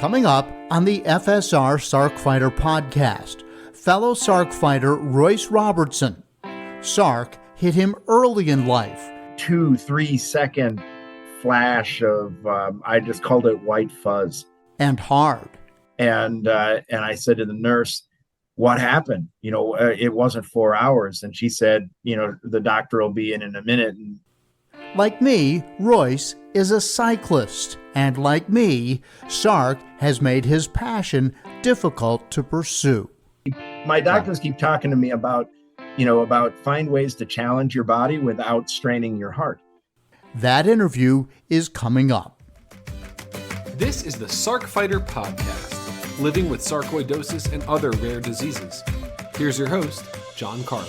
Coming up on the FSR Sarc Fighter podcast, fellow Sarc fighter Royce Robertson. Sarc hit him early in life. 2-3 second flash of, I just called it white fuzz. And hard. And I said to the nurse, what happened? It wasn't 4 hours. And she said, the doctor will be in a minute. And like me, Royce is a cyclist. And like me, Sarc has made his passion difficult to pursue. My doctors keep talking to me about find ways to challenge your body without straining your heart. That interview is coming up. This is the Sarc Fighter podcast, living with sarcoidosis and other rare diseases. Here's your host, John Carlin.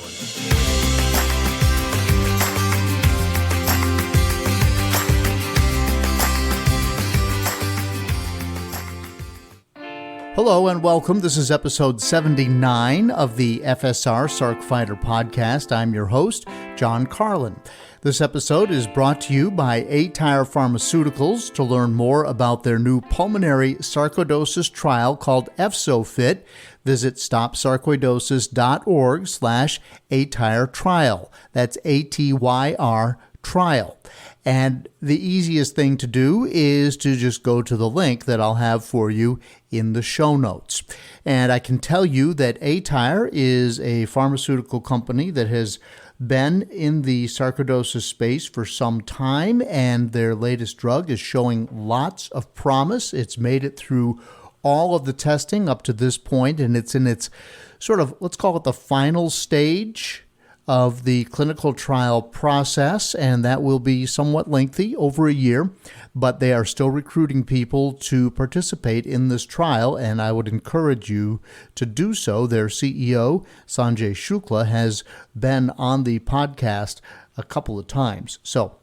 Hello and welcome. This is episode 79 of the FSR Sarc Fighter podcast. I'm your host, John Carlin. This episode is brought to you by Atyre Pharmaceuticals. To learn more about their new pulmonary sarcoidosis trial called EFZO-FIT, visit stopsarcoidosis.org/Atyre trial. That's ATYR trial. And the easiest thing to do is to just go to the link that I'll have for you in the show notes. And I can tell you that Atyre is a pharmaceutical company that has been in the sarcoidosis space for some time, and their latest drug is showing lots of promise. It's made it through all of the testing up to this point, and it's in its sort of, let's call it the final stage of the clinical trial process, and that will be somewhat lengthy, over a year, but they are still recruiting people to participate in this trial, and I would encourage you to do so. Their CEO, Sanjay Shukla, has been on the podcast a couple of times. So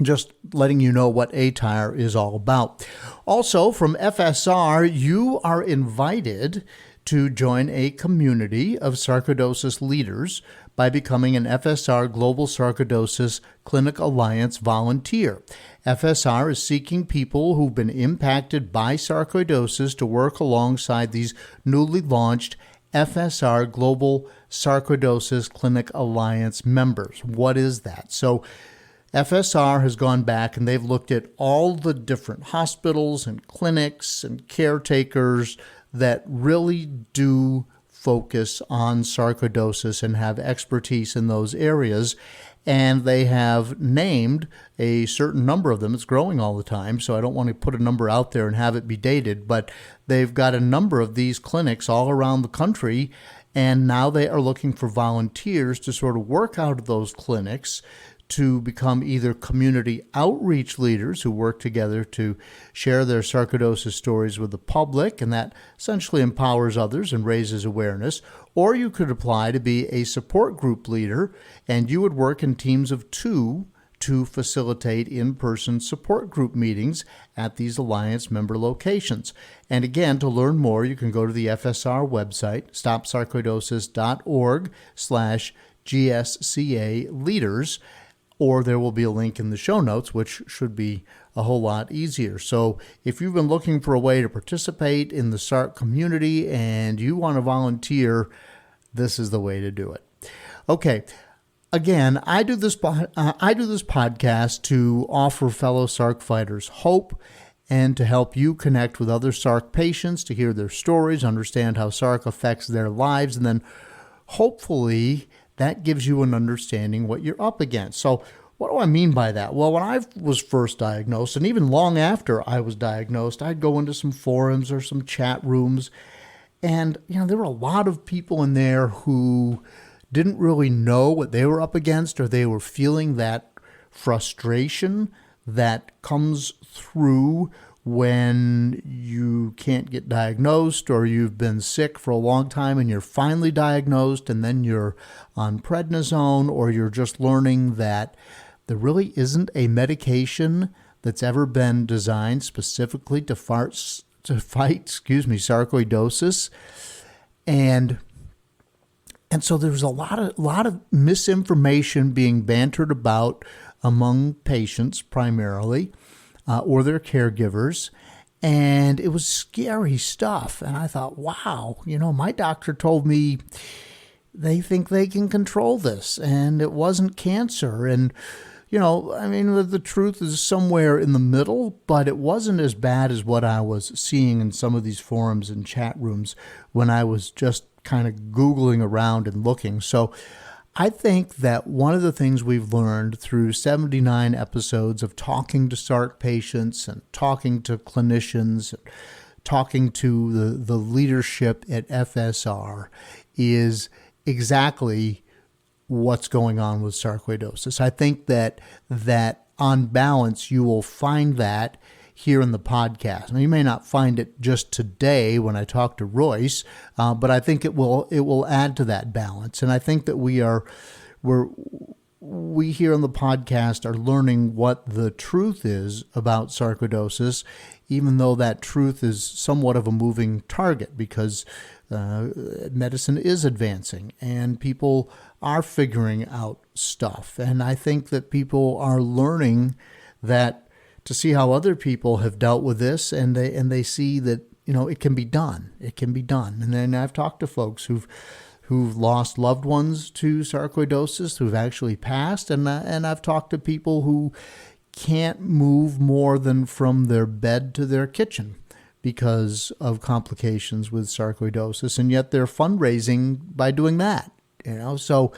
just letting you know what Atyre is all about. Also, from FSR, you are invited to join a community of sarcoidosis leaders by becoming an FSR Global Sarcoidosis Clinic Alliance volunteer. FSR is seeking people who've been impacted by sarcoidosis to work alongside these newly launched FSR Global Sarcoidosis Clinic Alliance members. What is that? So FSR has gone back and they've looked at all the different hospitals and clinics and caretakers that really do focus on sarcoidosis and have expertise in those areas. And they have named a certain number of them. It's growing all the time, so I don't want to put a number out there and have it be dated, but they've got a number of these clinics all around the country, and now they are looking for volunteers to sort of work out of those clinics to become either community outreach leaders who work together to share their sarcoidosis stories with the public, and that essentially empowers others and raises awareness, or you could apply to be a support group leader, and you would work in teams of 2 to facilitate in-person support group meetings at these Alliance member locations. And again, to learn more, you can go to the FSR website, stopsarcoidosis.org/GSCA leaders, or there will be a link in the show notes, which should be a whole lot easier. So if you've been looking for a way to participate in the Sarc community and you want to volunteer, this is the way to do it. Okay. Again, I do this podcast to offer fellow Sarc fighters hope and to help you connect with other Sarc patients, to hear their stories, understand how Sarc affects their lives, and then hopefully that gives you an understanding what you're up against. So what do I mean by that? Well, when I was first diagnosed, and even long after I was diagnosed, I'd go into some forums or some chat rooms, and there were a lot of people in there who didn't really know what they were up against, or they were feeling that frustration that comes through when you can't get diagnosed, or you've been sick for a long time and you're finally diagnosed and then you're on prednisone, or you're just learning that there really isn't a medication that's ever been designed specifically to fight sarcoidosis. And so there's a lot of misinformation being bantered about among patients primarily, or their caregivers. And it was scary stuff. And I thought, wow, my doctor told me they think they can control this and it wasn't cancer. And, the truth is somewhere in the middle, but it wasn't as bad as what I was seeing in some of these forums and chat rooms when I was just kind of Googling around and looking. So I think that one of the things we've learned through 79 episodes of talking to Sarc patients and talking to clinicians, talking to the leadership at FSR is exactly what's going on with sarcoidosis. I think that on balance, you will find that here in the podcast. Now, you may not find it just today when I talk to Royce, but I think it will add to that balance. And I think that we here on the podcast are learning what the truth is about sarcoidosis, even though that truth is somewhat of a moving target because medicine is advancing and people are figuring out stuff. And I think that people are learning that to see how other people have dealt with this, and they see that it can be done. It can be done. And then I've talked to folks who've lost loved ones to sarcoidosis, who've actually passed, and I've talked to people who can't move more than from their bed to their kitchen because of complications with sarcoidosis, and yet they're fundraising by doing that. So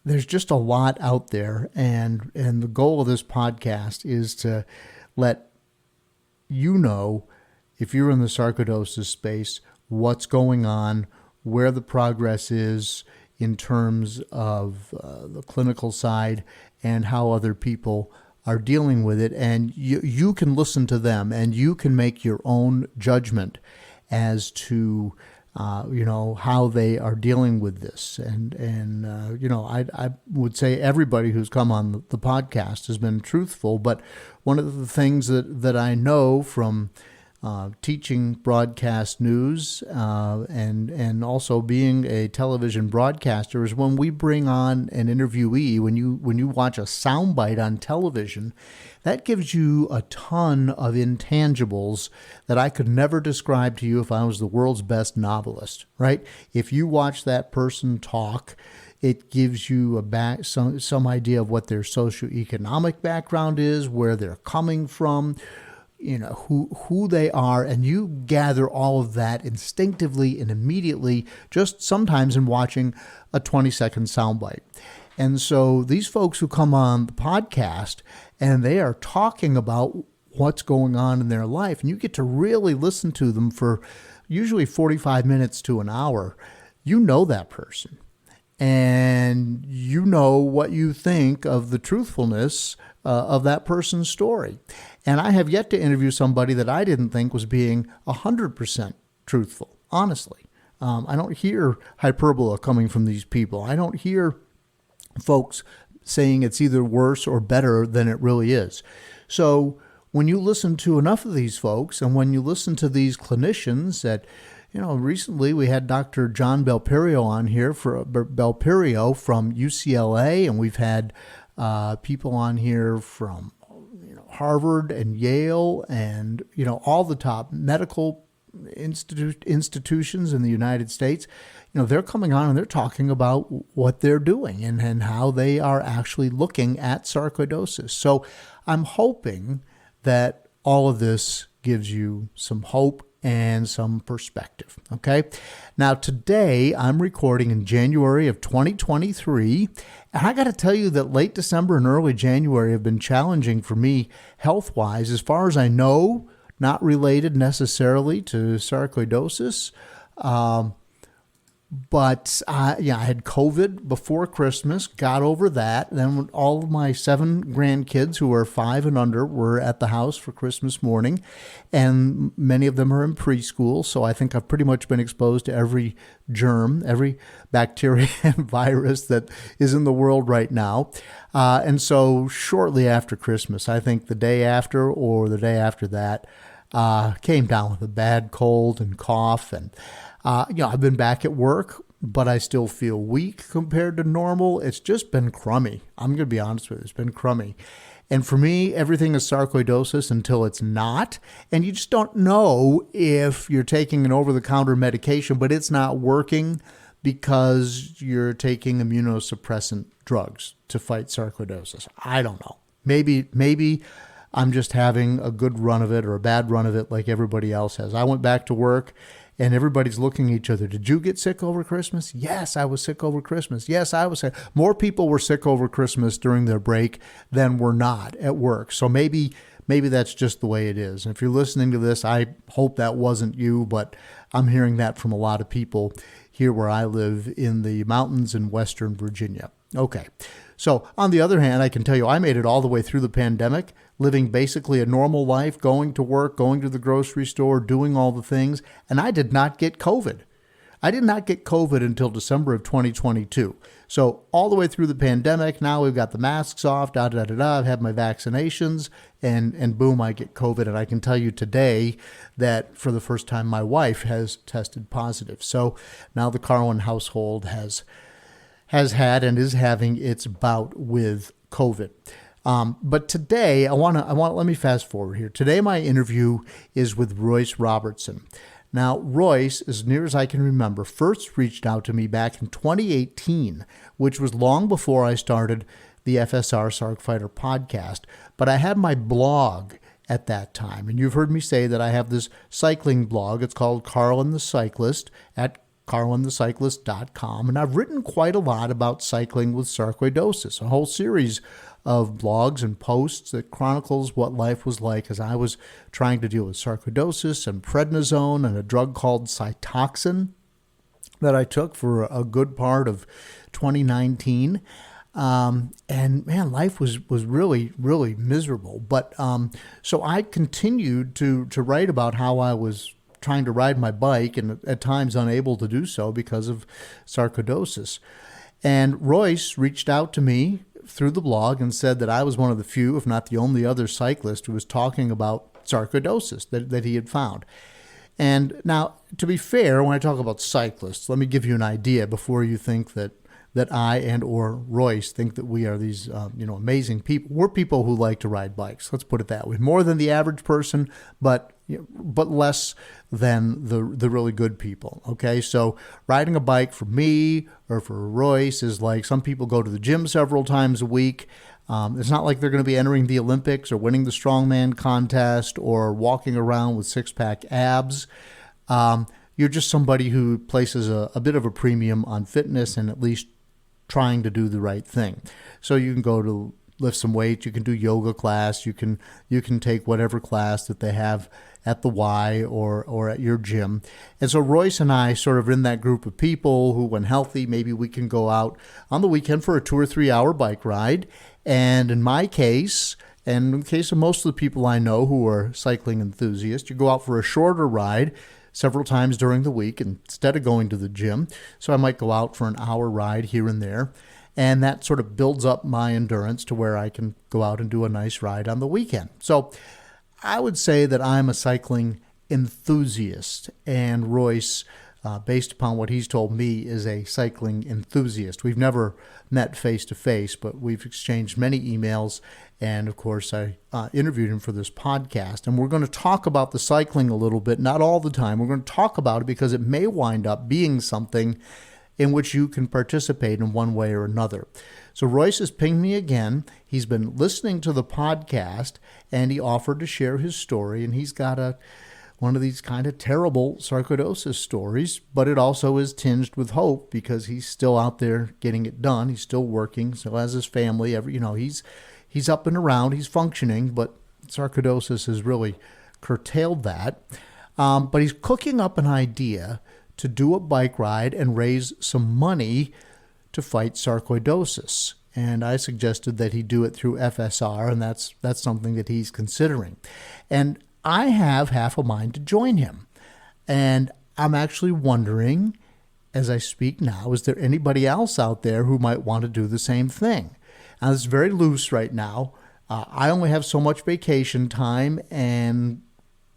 there's just a lot out there, and the goal of this podcast is to let you know, if you're in the sarcoidosis space, what's going on, where the progress is in terms of the clinical side, and how other people are dealing with it. And you can listen to them, and you can make your own judgment as to how they are dealing with this. And I would say everybody who's come on the podcast has been truthful. But one of the things that I know from teaching broadcast news and also being a television broadcaster is when we bring on an interviewee, when you watch a soundbite on television, that gives you a ton of intangibles that I could never describe to you if I was the world's best novelist, right? If you watch that person talk, it gives you some idea of what their socioeconomic background is, where they're coming from, who they are, and you gather all of that instinctively and immediately, just sometimes in watching a 20-second soundbite. And so these folks who come on the podcast and they are talking about what's going on in their life, and you get to really listen to them for usually 45 minutes to an hour, that person. And you know what you think of the truthfulness of that person's story. And I have yet to interview somebody that I didn't think was being 100% truthful, honestly. I don't hear hyperbole coming from these people. I don't hear folks saying it's either worse or better than it really is. So when you listen to enough of these folks, and when you listen to these clinicians that, recently we had Dr. John Belperio on here Belperio from UCLA, and we've had people on here from Harvard and Yale and all the top medical institutions in the United States. They're coming on and they're talking about what they're doing and how they are actually looking at sarcoidosis. So I'm hoping that all of this gives you some hope and some perspective. Okay. Now, today I'm recording in January of 2023. And I got to tell you that late December and early January have been challenging for me health-wise. As far as I know, not related necessarily to sarcoidosis. But I had COVID before Christmas, got over that. Then all of my 7 grandkids who are 5 and under were at the house for Christmas morning, and many of them are in preschool. So I think I've pretty much been exposed to every germ, every bacteria and virus that is in the world right now. And so shortly after Christmas, I think the day after or the day after that, came down with a bad cold and cough. And I've been back at work, but I still feel weak compared to normal. It's just been crummy. I'm going to be honest with you. It's been crummy. And for me, everything is sarcoidosis until it's not. And you just don't know if you're taking an over-the-counter medication, but it's not working because you're taking immunosuppressant drugs to fight sarcoidosis. I don't know. Maybe I'm just having a good run of it or a bad run of it like everybody else has. I went back to work and everybody's looking at each other. Did you get sick over Christmas? Yes, I was sick over Christmas. Yes, I was sick. More people were sick over Christmas during their break than were not at work. So maybe that's just the way it is. And if you're listening to this, I hope that wasn't you, but I'm hearing that from a lot of people here where I live in the mountains in Western Virginia. Okay. So on the other hand, I can tell you I made it all the way through the pandemic, living basically a normal life, going to work, going to the grocery store, doing all the things, and I did not get COVID. I did not get COVID until December of 2022. So all the way through the pandemic, now we've got the masks off, I've had my vaccinations, and boom, I get COVID. And I can tell you today that for the first time, my wife has tested positive. So now the Carlin household has had and is having its bout with COVID. But today, let me fast forward here. Today, my interview is with Royce Robertson. Now, Royce, as near as I can remember, first reached out to me back in 2018, which was long before I started the FSR Sarc Fighter podcast. But I had my blog at that time. And you've heard me say that I have this cycling blog. It's called Carlin the Cyclist at carlinthecyclist.com. And I've written quite a lot about cycling with sarcoidosis, a whole series of blogs and posts that chronicles what life was like as I was trying to deal with sarcoidosis and prednisone and a drug called Cytoxan that I took for a good part of 2019. And man, life was really, really miserable. But so I continued to write about how I was trying to ride my bike and at times unable to do so because of sarcoidosis. And Royce reached out to me through the blog and said that I was one of the few, if not the only other cyclist who was talking about sarcoidosis that he had found. And now, to be fair, when I talk about cyclists, let me give you an idea before you think that I and or Royce think that we are these amazing people. We're people who like to ride bikes. Let's put it that way. More than the average person, but less than the really good people. Okay, so riding a bike for me or for Royce is like some people go to the gym several times a week. It's not like they're going to be entering the Olympics or winning the strongman contest or walking around with six-pack abs. You're just somebody who places a bit of a premium on fitness and at least trying to do the right thing. So you can go to lift some weights, you can do yoga class, you can take whatever class that they have at the Y or at your gym. And so Royce and I sort of in that group of people who, when healthy, maybe we can go out on the weekend for a 2 or 3 hour bike ride. And in my case, and in the case of most of the people I know who are cycling enthusiasts, you go out for a shorter ride several times during the week instead of going to the gym. So I might go out for an hour ride here and there. And that sort of builds up my endurance to where I can go out and do a nice ride on the weekend. So I would say that I'm a cycling enthusiast, and Royce, based upon what he's told me, is a cycling enthusiast. We've never met face to face, but we've exchanged many emails. And of course, I interviewed him for this podcast. And we're going to talk about the cycling a little bit, not all the time. We're going to talk about it because it may wind up being something in which you can participate in one way or another. So Royce has pinged me again. He's been listening to the podcast, and he offered to share his story. And he's got one of these kind of terrible sarcoidosis stories, but it also is tinged with hope because he's still out there getting it done. He's still working. So as his family, he's up and around. He's functioning, but sarcoidosis has really curtailed that. But he's cooking up an idea to do a bike ride and raise some money to fight sarcoidosis. And I suggested that he do it through FSR, and that's something that he's considering. And I have half a mind to join him. And I'm actually wondering, as I speak now, is there anybody else out there who might want to do the same thing? Now, it's very loose right now. I only have so much vacation time, and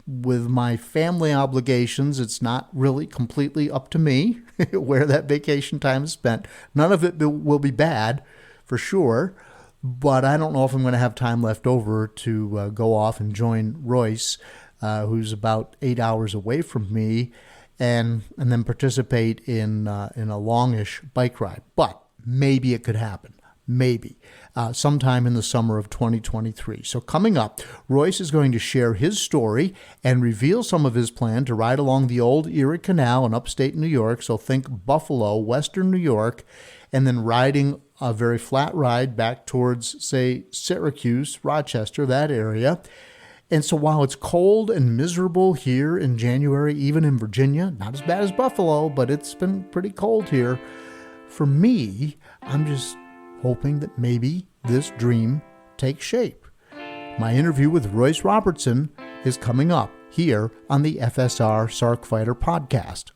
with my family obligations, it's not really completely up to me where that vacation time is spent. None of it will be bad, for sure. but I don't know if I'm going to have time left over to go off and join Royce, who's about 8 hours away from me, and then participate in a longish bike ride. But maybe it could happen. Maybe sometime in the summer of 2023. So coming up, Royce is going to share his story and reveal some of his plan to ride along the old Erie Canal in upstate New York. So think Buffalo, Western New York, and then riding a very flat ride back towards, say, Syracuse, Rochester, that area. And so while it's cold and miserable here in January, even in Virginia, not as bad as Buffalo, but it's been pretty cold here. For me, I'm just hoping that maybe this dream takes shape. My interview with Royce Robertson is coming up here on the FSR Sarc Fighter podcast.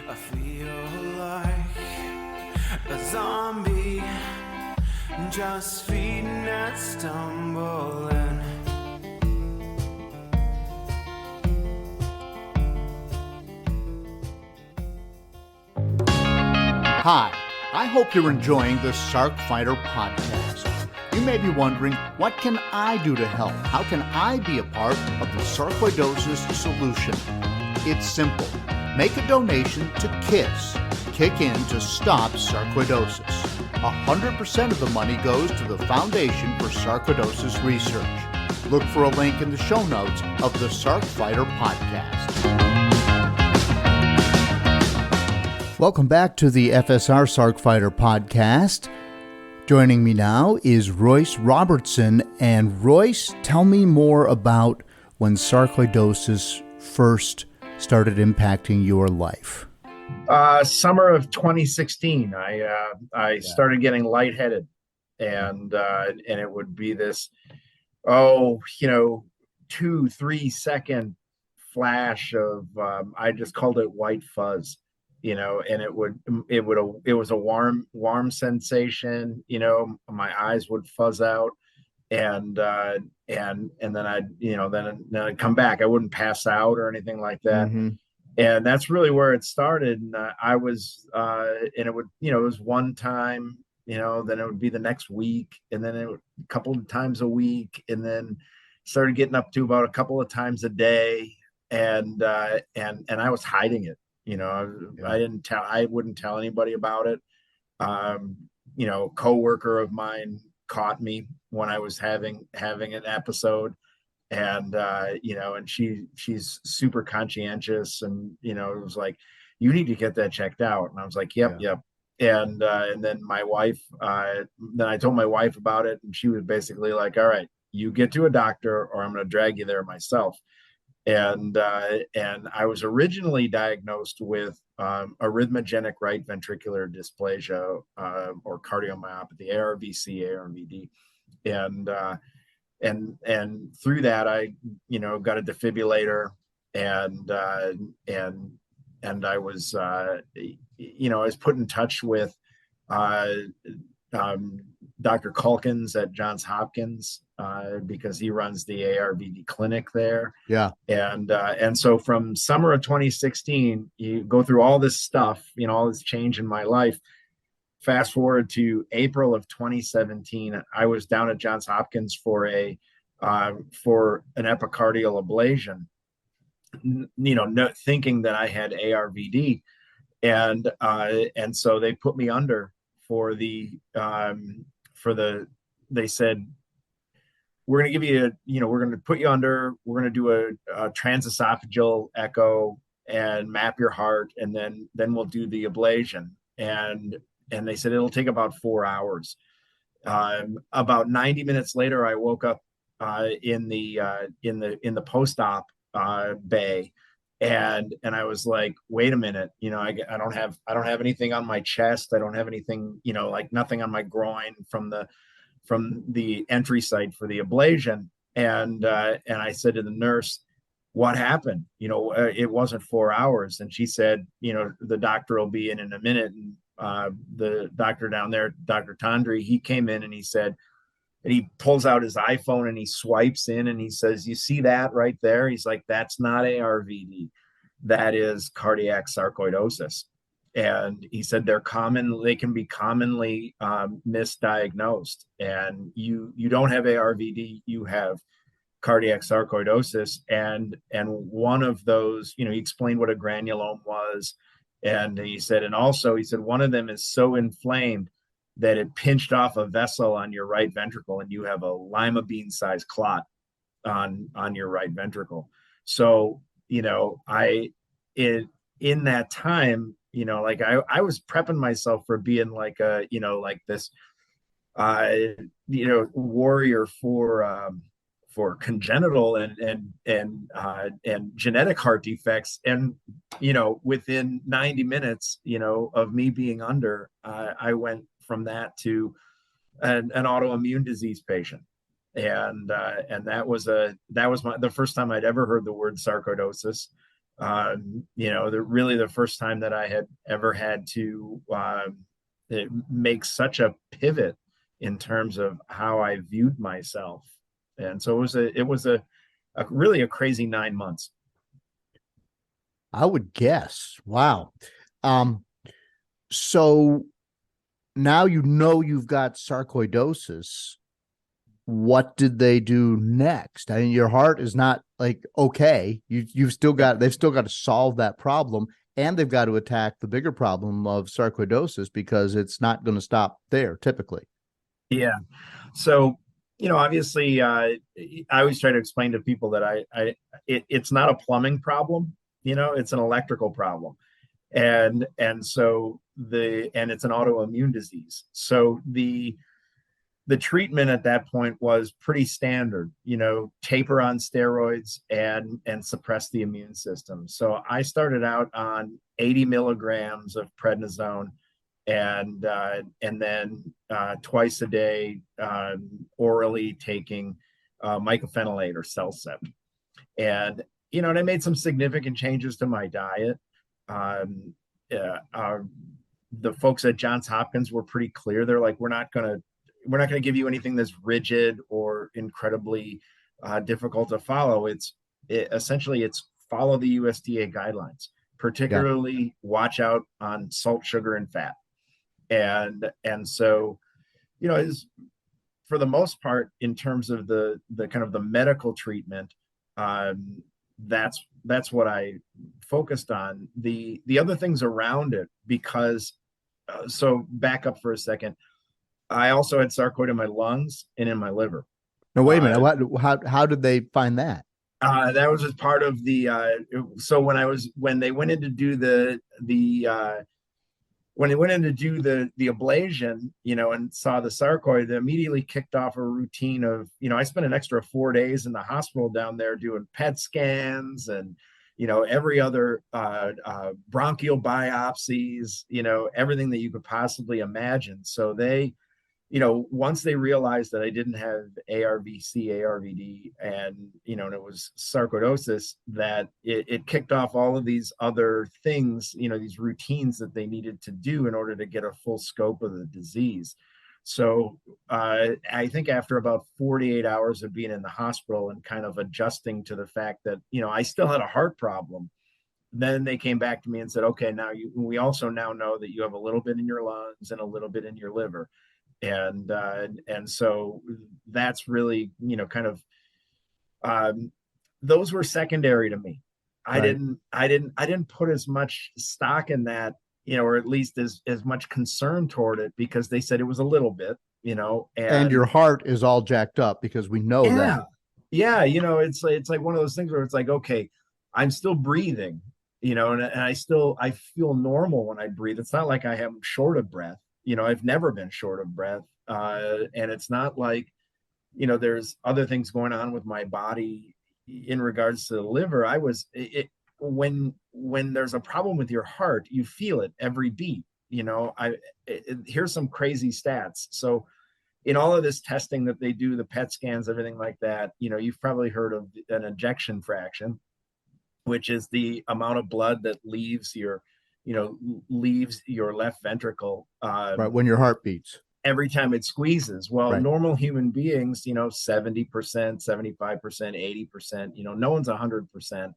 I feel like a zombie, just feeding and stumbling. Hi, I hope you're enjoying the Sarc Fighter podcast. You may be wondering, what can I do to help? How can I be a part of the sarcoidosis solution? It's simple. Make a donation to KISS, Kick In to Stop Sarcoidosis. 100% of the money goes to the Foundation for Sarcoidosis Research. Look for a link in the show notes of the Sarc Fighter podcast. Welcome back to the FSR Sarc Fighter podcast. Joining me now is Royce Robertson. And Royce, tell me more about when sarcoidosis first started impacting your life. Summer of 2016, I started getting lightheaded, and it would be this, 2-3 second flash of, I just called it white fuzz. And it was a warm sensation, my eyes would fuzz out, and then I'd come back. I wouldn't pass out or anything like that. Mm-hmm. And that's really where it started. And I was, and it would, it was one time, then it would be the next week, and then a couple of times a week, and then started getting up to about a couple of times a day. And I was hiding it. I wouldn't tell anybody about it. Coworker of mine caught me when I was having an episode, and and she's super conscientious, and it was like, you need to get that checked out. And I was like, yep. And then my wife, then I told my wife about it, and she was basically like, all right, you get to a doctor, or I'm going to drag you there myself. And I was originally diagnosed with arrhythmogenic right ventricular dysplasia, or cardiomyopathy, ARVC, ARVD, and through that I got a defibrillator, and I was I was put in touch with Dr. Calkins at Johns Hopkins, because he runs the ARVD clinic there. Yeah. And so from summer of 2016, you go through all this stuff, all this change in my life. Fast forward to April of 2017, I was down at Johns Hopkins for an epicardial ablation, thinking that I had ARVD. And so they put me under they said, we're going to give you we're going to put you under, we're going to do a transesophageal echo and map your heart, and then we'll do the ablation. And they said it'll take about 4 hours. About 90 minutes later, I woke up in the post-op bay, and I was like, wait a minute, I don't have anything on my chest. I don't have anything, like nothing on my groin from the entry site for the ablation. And I said to the nurse, what happened? It wasn't 4 hours. And she said, the doctor will be in a minute. And the doctor down there, Dr. Tandri, he came in and he said, and he pulls out his iPhone and he swipes in and he says, you see that right there? He's like, that's not ARVD. That is cardiac sarcoidosis. And he said they can be commonly misdiagnosed, and you don't have ARVD, you have cardiac sarcoidosis. And one of those, he explained what a granulome was, and he said one of them is so inflamed that it pinched off a vessel on your right ventricle, and you have a lima bean sized clot on your right ventricle. So in that time, like I was prepping myself for being like like this warrior for congenital and genetic heart defects. And within 90 minutes of me being under, I went from that to an autoimmune disease patient. And that was the first time I'd ever heard the word sarcoidosis. The first time that I had ever had to make such a pivot in terms of how I viewed myself. And so it was a really a crazy 9 months. I would guess. Wow. So now you've got sarcoidosis. What did they do next? I mean, your heart is not like, okay, they've still got to solve that problem, and they've got to attack the bigger problem of sarcoidosis, because it's not going to stop there typically. Yeah. So, obviously, I always try to explain to people that it's not a plumbing problem, it's an electrical problem. And so it's an autoimmune disease. So the treatment at that point was pretty standard, taper on steroids and suppress the immune system. So I started out on 80 milligrams of prednisone, and then twice a day orally taking mycophenolate or Cellcept. And and I made some significant changes to my diet. The folks at Johns Hopkins were pretty clear. They're like, we're not going to give you anything that's rigid or incredibly difficult to follow. Essentially it's follow the USDA guidelines, particularly watch out on salt, sugar, and fat. And so, for the most part, in terms of the kind of the medical treatment, that's what I focused on. The other things around it, because so back up for a second. I also had sarcoid in my lungs and in my liver. Now, wait a minute. How did they find that? That was just part of the. So when they went in to do the ablation, and saw the sarcoid, they immediately kicked off a routine of, I spent an extra 4 days in the hospital down there doing PET scans and, every other bronchial biopsies, everything that you could possibly imagine. So they, once they realized that I didn't have ARVC, ARVD, and, and it was sarcoidosis, that it kicked off all of these other things, these routines that they needed to do in order to get a full scope of the disease. So I think after about 48 hours of being in the hospital and kind of adjusting to the fact that, I still had a heart problem, then they came back to me and said, okay, we also now know that you have a little bit in your lungs and a little bit in your liver. And so that's really, kind of, those were secondary to me. Right. I didn't put as much stock in that, or at least as much concern toward it, because they said it was a little bit, and your heart is all jacked up, because we know that. Yeah. It's like one of those things where it's like, okay, I'm still breathing, and I feel normal when I breathe. It's not like I am short of breath. I've never been short of breath. And it's not like, there's other things going on with my body in regards to the liver. When there's a problem with your heart, you feel it every beat. Here's some crazy stats. So in all of this testing that they do, the PET scans, everything like that, you've probably heard of an ejection fraction, which is the amount of blood that leaves your left ventricle right when your heart beats every time it squeezes. Well, right. Normal human beings, 70%, 75%, 80%, no one's 100%.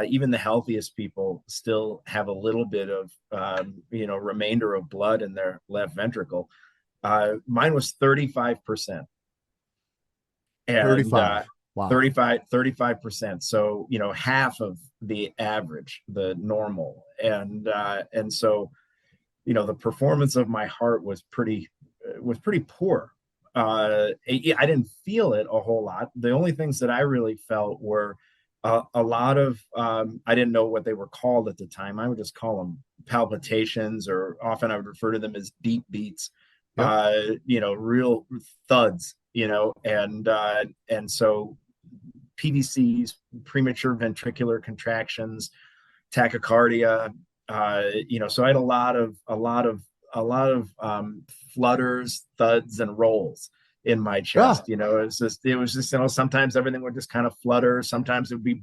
even the healthiest people still have a little bit of remainder of blood in their left ventricle. Mine was 35%. And 35. Wow. 35%. So, half of the average, the normal. And so, the performance of my heart was pretty poor. I didn't feel it a whole lot. The only things that I really felt were a lot of, I didn't know what they were called at the time. I would just call them palpitations, or often I would refer to them as deep beats. Yep. Real thuds, and so PVCs, premature ventricular contractions, tachycardia, so I had a lot of flutters, thuds, and rolls in my chest. It was just, sometimes everything would just kind of flutter. Sometimes it would be,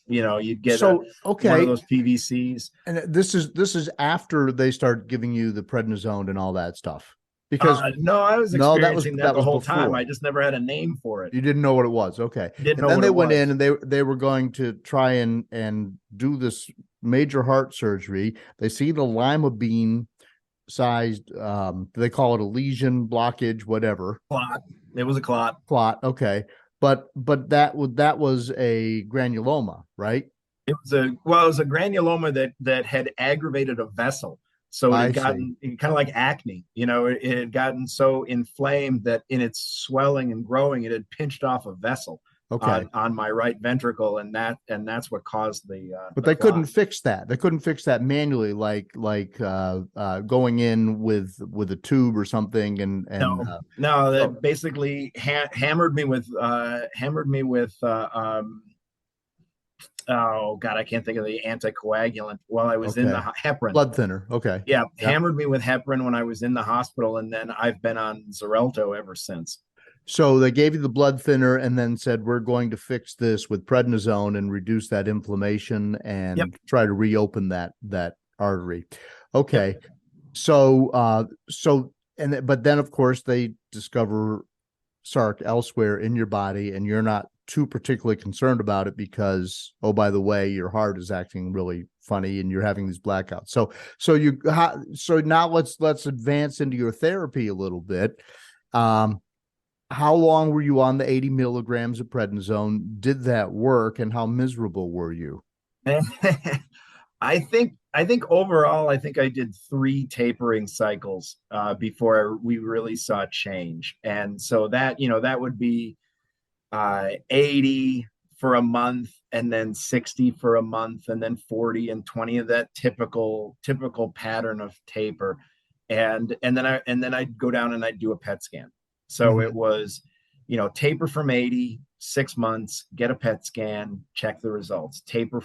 you'd get one of those PVCs. And this is after they start giving you the prednisone and all that stuff. Because no, I was experiencing that the whole before. time. I just never had a name for it. You didn't know what it was. Okay. And then they went in and they were going to try and do this major heart surgery. They see the lima bean sized, they call it a lesion, blockage, whatever. Clot. It was a clot. Clot. Okay. But that was a granuloma, right? It was a granuloma that had aggravated a vessel. So it had gotten kind of like acne, it had gotten so inflamed that in its swelling and growing, it had pinched off a vessel on my right ventricle. And that's what caused but they couldn't fix that. They couldn't fix that manually, like going in with a tube or something. And no, that basically hammered me with oh God, I can't think of the anticoagulant while I was in the heparin. Blood thinner. Okay. Yeah. Hammered me with heparin when I was in the hospital. And then I've been on Xarelto ever since. So they gave you the blood thinner and then said, we're going to fix this with prednisone and reduce that inflammation and try to reopen that artery. Okay. Yep. But then of course they discover Sarc elsewhere in your body, and you're not too particularly concerned about it because, oh, by the way, your heart is acting really funny and you're having these blackouts. So now let's advance into your therapy a little bit. How long were you on the 80 milligrams of prednisone? Did that work, and how miserable were you? I think overall, I did 3 tapering cycles before we really saw change. And so that would be 80 for a month, and then 60 for a month, and then 40 and 20 of that typical pattern of taper. And then I'd go down and I'd do a PET scan. So it was, taper from 80, 6 months, get a PET scan, check the results, taper,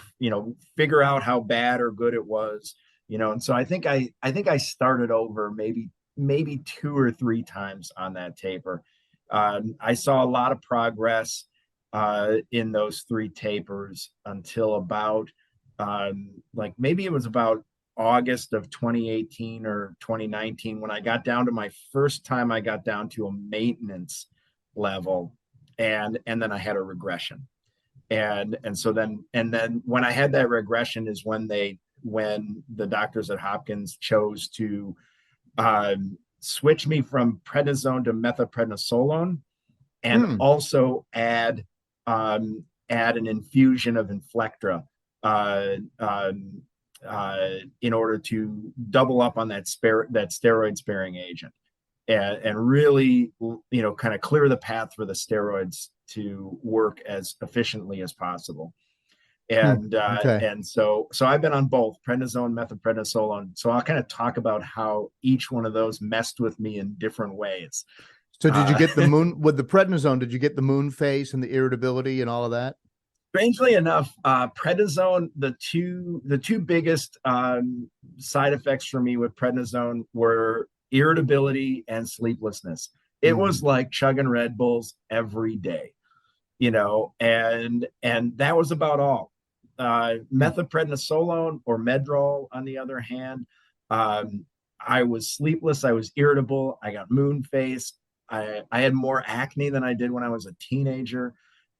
figure out how bad or good it was, and so I think I started over maybe 2 or 3 times on that taper. I saw a lot of progress in those 3 tapers until about maybe it was about August of 2018 or 2019 when I got down to my first time I got down to a maintenance level, and then I had a regression. And then when I had that regression is when the doctors at Hopkins chose to switch me from prednisone to methylprednisolone, and also add an infusion of Inflectra in order to double up on that steroid sparing agent, and really kind of clear the path for the steroids to work as efficiently as possible. And and so I've been on both prednisone, methylprednisolone. So I'll kind of talk about how each one of those messed with me in different ways. So did you get the moon with the prednisone? Did you get the moon face and the irritability and all of that? Strangely enough, prednisone, the two biggest side effects for me with prednisone were irritability and sleeplessness. It was like chugging Red Bulls every day, and that was about all. Methylprednisolone or Medrol, on the other hand, I was sleepless, I was irritable, I got moon face, I had more acne than I did when I was a teenager.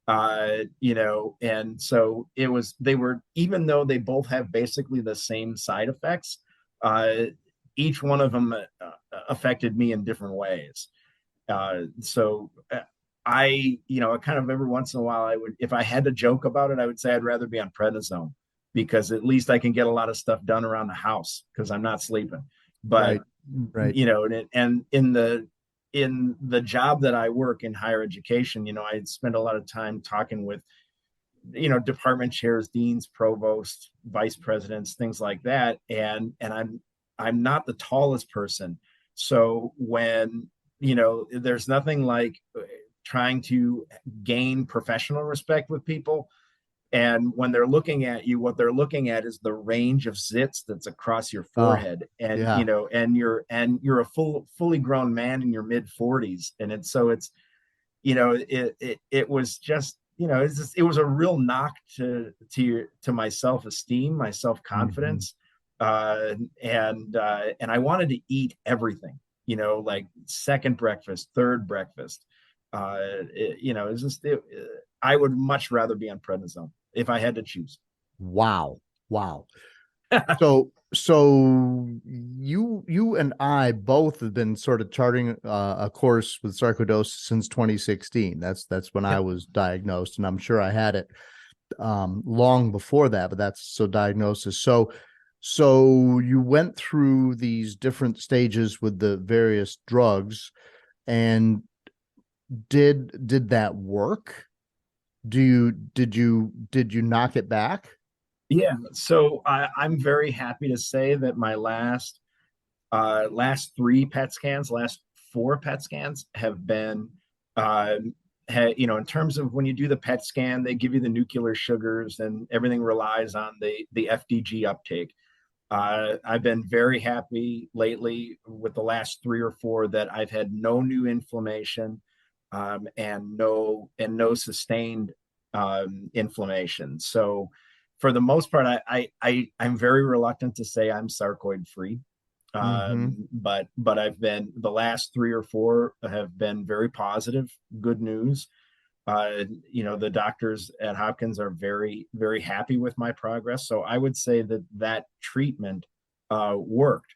And so they were, even though they both have basically the same side effects, each one of them affected me in different ways. So kind of every once in a while, if I had to joke about it, I would say I'd rather be on prednisone, because at least I can get a lot of stuff done around the house because I'm not sleeping. But, right. And in the job that I work in higher education, I spend a lot of time talking with, department chairs, deans, provosts, vice presidents, things like that. And I'm not the tallest person. So when, there's nothing like trying to gain professional respect with people. And when they're looking at you, what they're looking at is the range of zits that's across your forehead. And, yeah. You're a fully grown man in your mid 40s. And it was just, it was a real knock to my self-esteem, my self-confidence. And I wanted to eat everything, like second breakfast, third breakfast. I would much rather be on prednisone if I had to choose. Wow. So you and I both have been sort of charting a course with sarcoidosis since 2016. That's when I was diagnosed, and I'm sure I had it long before that, but that's so diagnosis. So you went through these different stages with the various drugs, and did that work? Did you knock it back? Yeah, so I'm very happy to say that my last four PET scans have been, in terms of when you do the PET scan, they give you the nuclear sugars and everything relies on the FDG uptake. I've been very happy lately with the last 3 or 4 that I've had no new inflammation, and no sustained inflammation. So for the most part, I'm very reluctant to say I'm sarcoid free. But I've been, the last 3 or 4 have been very positive, good news. The doctors at Hopkins are very, very happy with my progress. So I would say that treatment worked.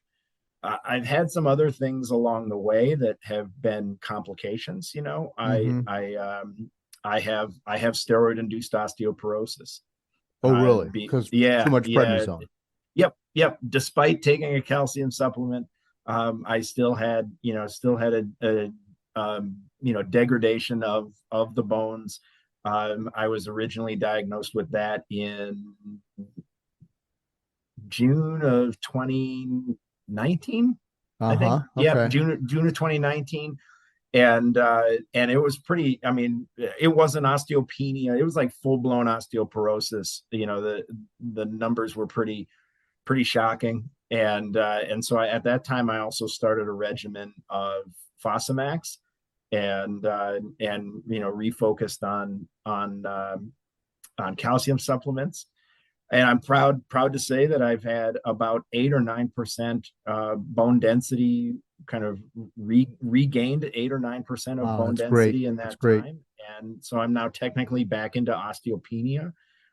I've had some other things along the way that have been complications. I have steroid induced osteoporosis. Oh, really? Because too much prednisone. Yep. Despite taking a calcium supplement, I still had a degradation of the bones. I was originally diagnosed with that in June of 2019. I think. Okay. Yeah, June of 2019. And it was pretty, it wasn't osteopenia. It was like full blown osteoporosis. The numbers were pretty shocking. And so at that time, I also started a regimen of Fosamax and refocused on calcium supplements. And I'm proud to say that I've had about 8 or 9% bone density, kind of regained 8 or 9% of bone density in that time. And so I'm now technically back into osteopenia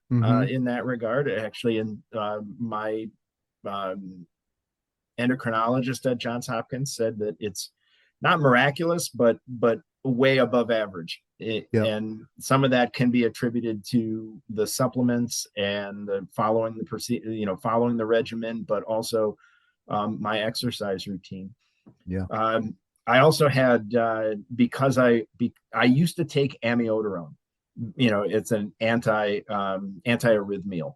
in that regard. Actually, in my endocrinologist at Johns Hopkins said that it's not miraculous, but way above average. And some of that can be attributed to the supplements and following the regimen, but also my exercise routine. I also had, because I used to take amiodarone. It's an anti-arrhythmial.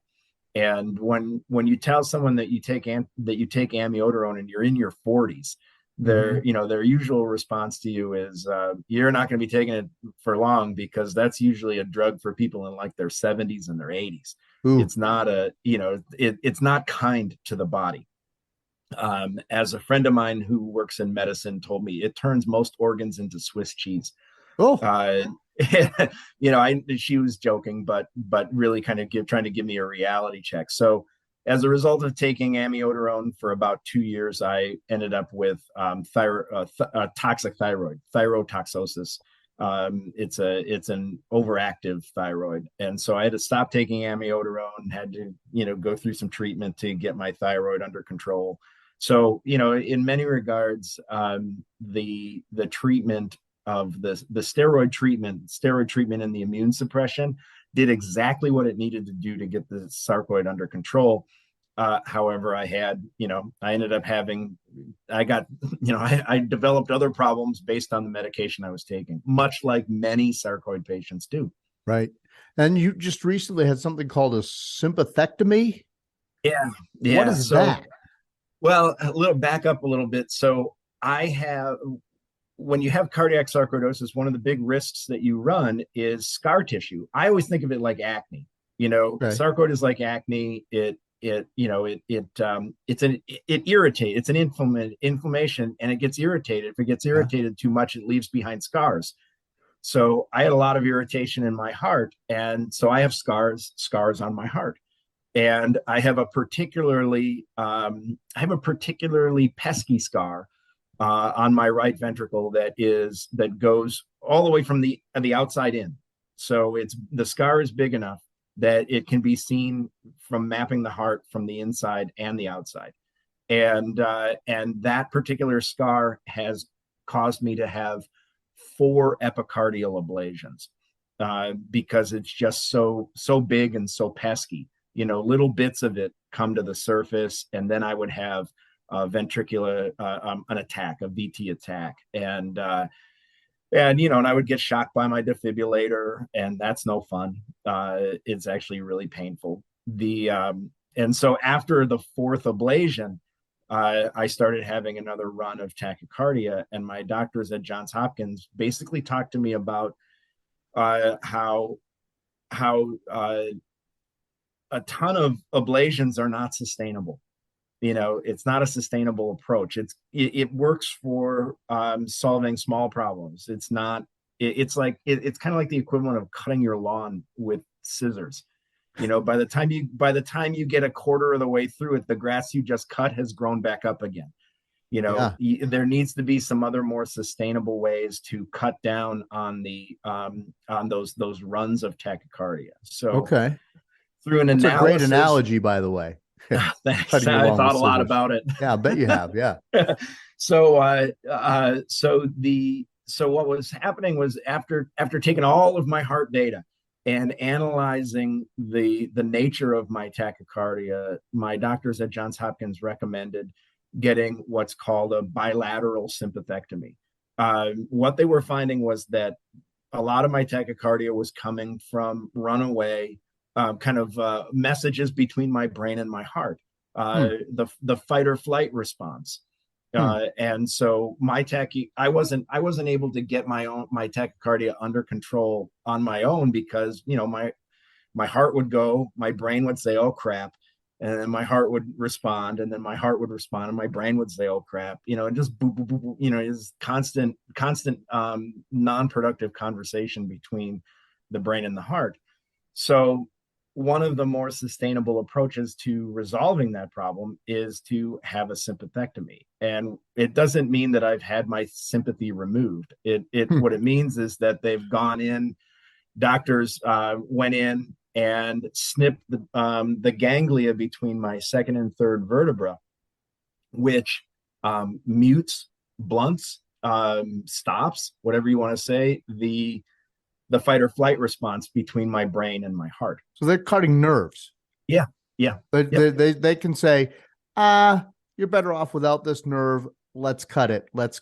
And when you tell someone that you take amiodarone and you're in your 40s, their usual response to you is, you're not going to be taking it for long, because that's usually a drug for people in like their 70s and their 80s. Ooh. It's not it's not kind to the body. As a friend of mine who works in medicine told me, it turns most organs into Swiss cheese. Oh, she was joking, but really kind of trying to give me a reality check. So as a result of taking amiodarone for about 2 years, I ended up with toxic thyrotoxosis, It's an overactive thyroid, and so I had to stop taking amiodarone, had to go through some treatment to get my thyroid under control. So in many regards, the treatment of the steroid treatment and the immune suppression did exactly what it needed to do to get the sarcoid under control. However, I ended up having, I developed other problems based on the medication I was taking, much like many sarcoid patients do. Right. And you just recently had something called a sympathectomy. Yeah. What is that? Well, back up a little bit. So when you have cardiac sarcoidosis, one of the big risks that you run is scar tissue. I always think of it like acne. Okay. Sarcoid is like acne. It irritates. It's an inflammation, and it gets irritated. If it gets irritated too much, it leaves behind scars. So I had a lot of irritation in my heart, and so I have scars on my heart, and I have a particularly pesky scar on my right ventricle that goes all the way from the outside in. So the scar is big enough that it can be seen from mapping the heart from the inside and the outside. And that particular scar has caused me to have 4 epicardial ablations because it's just so big and so pesky. Little bits of it come to the surface, and then I would have ventricular, an attack, a VT attack. And I would get shocked by my defibrillator, and that's no fun. It's actually really painful. And so after the 4th ablation, I started having another run of tachycardia, and my doctors at Johns Hopkins basically talked to me about how a ton of ablations are not sustainable. It's not a sustainable approach. It works for solving small problems. It's not. It's kind of like the equivalent of cutting your lawn with scissors. By the time you get a quarter of the way through it, the grass you just cut has grown back up again. There needs to be some other more sustainable ways to cut down on those runs of tachycardia. So okay, through an analysis, a great analogy, by the way. Thanks. I thought a lot about it. Yeah, I bet you have. Yeah. So what was happening was after taking all of my heart data and analyzing the nature of my tachycardia, my doctors at Johns Hopkins recommended getting what's called a bilateral sympathectomy. What they were finding was that a lot of my tachycardia was coming from runaway messages between my brain and my heart, the fight or flight response. And so I wasn't able to get my tachycardia under control on my own because, my heart would go, my brain would say, oh crap. And then my heart would respond, and then my heart would respond, and my brain would say, oh crap, and just boop, boop, boop, it's constant non-productive conversation between the brain and the heart. So one of the more sustainable approaches to resolving that problem is to have a sympathectomy. And it doesn't mean that I've had my sympathy removed. What it means is that they've gone in, doctors went in and snipped the ganglia between my 2nd and 3rd vertebra, which mutes, blunts, stops, whatever you want to say, the fight or flight response between my brain and my heart. So they're cutting nerves. Yeah. They can say, you're better off without this nerve. Let's cut it. Let's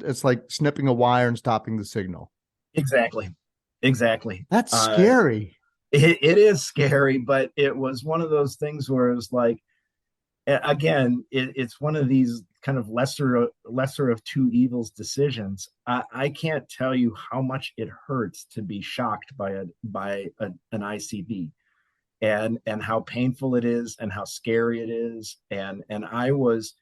it's like snipping a wire and stopping the signal. Exactly. That's scary. It is scary, but it was one of those things where it was like, again, it's one of these kind of lesser of two evils decisions. I can't tell you how much it hurts to be shocked by an ICD, and how painful it is, and how scary it is, and I was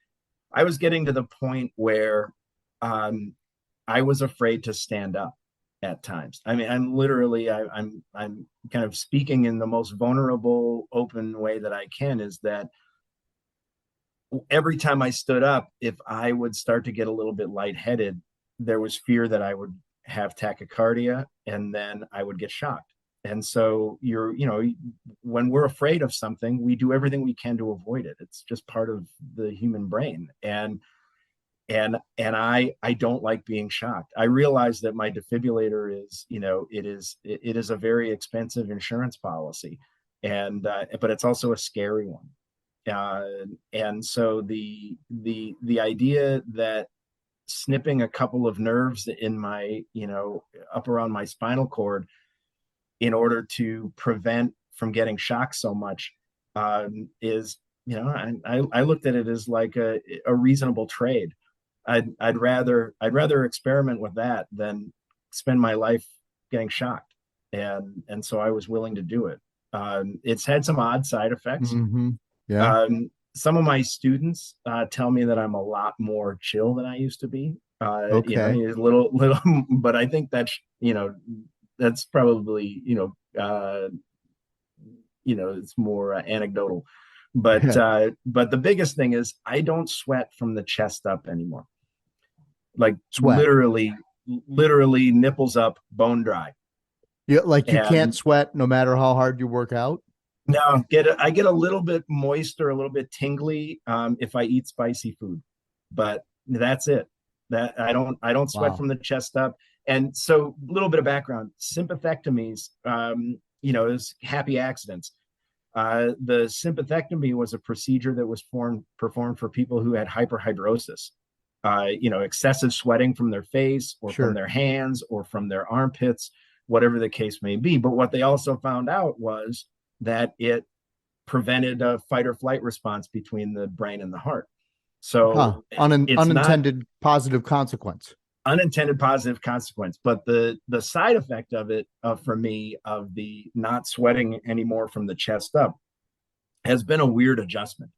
getting to the point where I was afraid to stand up at times. I mean, I'm kind of speaking in the most vulnerable, open way that I can, is that every time I stood up, if I would start to get a little bit lightheaded, there was fear that I have tachycardia, and then I would get shocked. And so when we're afraid of something, we do everything we can to avoid it. It's just part of the human brain. And I don't like being shocked. I realize that my defibrillator is, it is a very expensive insurance policy, and but it's also a scary one. And so the idea that snipping a couple of nerves in my, up around my spinal cord in order to prevent from getting shocked so much, is, I looked at it as like a reasonable trade. I'd rather experiment with that than spend my life getting shocked. And so I was willing to do it. It's had some odd side effects. Mm-hmm. Yeah. Some of my students tell me that I'm a lot more chill than I used to be. Okay. A little, but I think that's probably, it's more anecdotal. But but the biggest thing is I don't sweat from the chest up anymore. Like Sweat. literally nipples up, bone dry. Yeah, like you can't sweat no matter how hard you work out. No, I get a little bit moist or a little bit tingly if I eat spicy food, but that's it. That I don't sweat from the chest up. And so a little bit of background: sympathectomies, is happy accidents. The sympathectomy was a procedure that was performed for people who had hyperhidrosis, excessive sweating from their face or from their hands or from their armpits, whatever the case may be. But what they also found out was that it prevented a fight or flight response between the brain and the heart. So unintended positive consequence. Unintended positive consequence. But the side effect of it, for me, of the not sweating anymore from the chest up, has been a weird adjustment.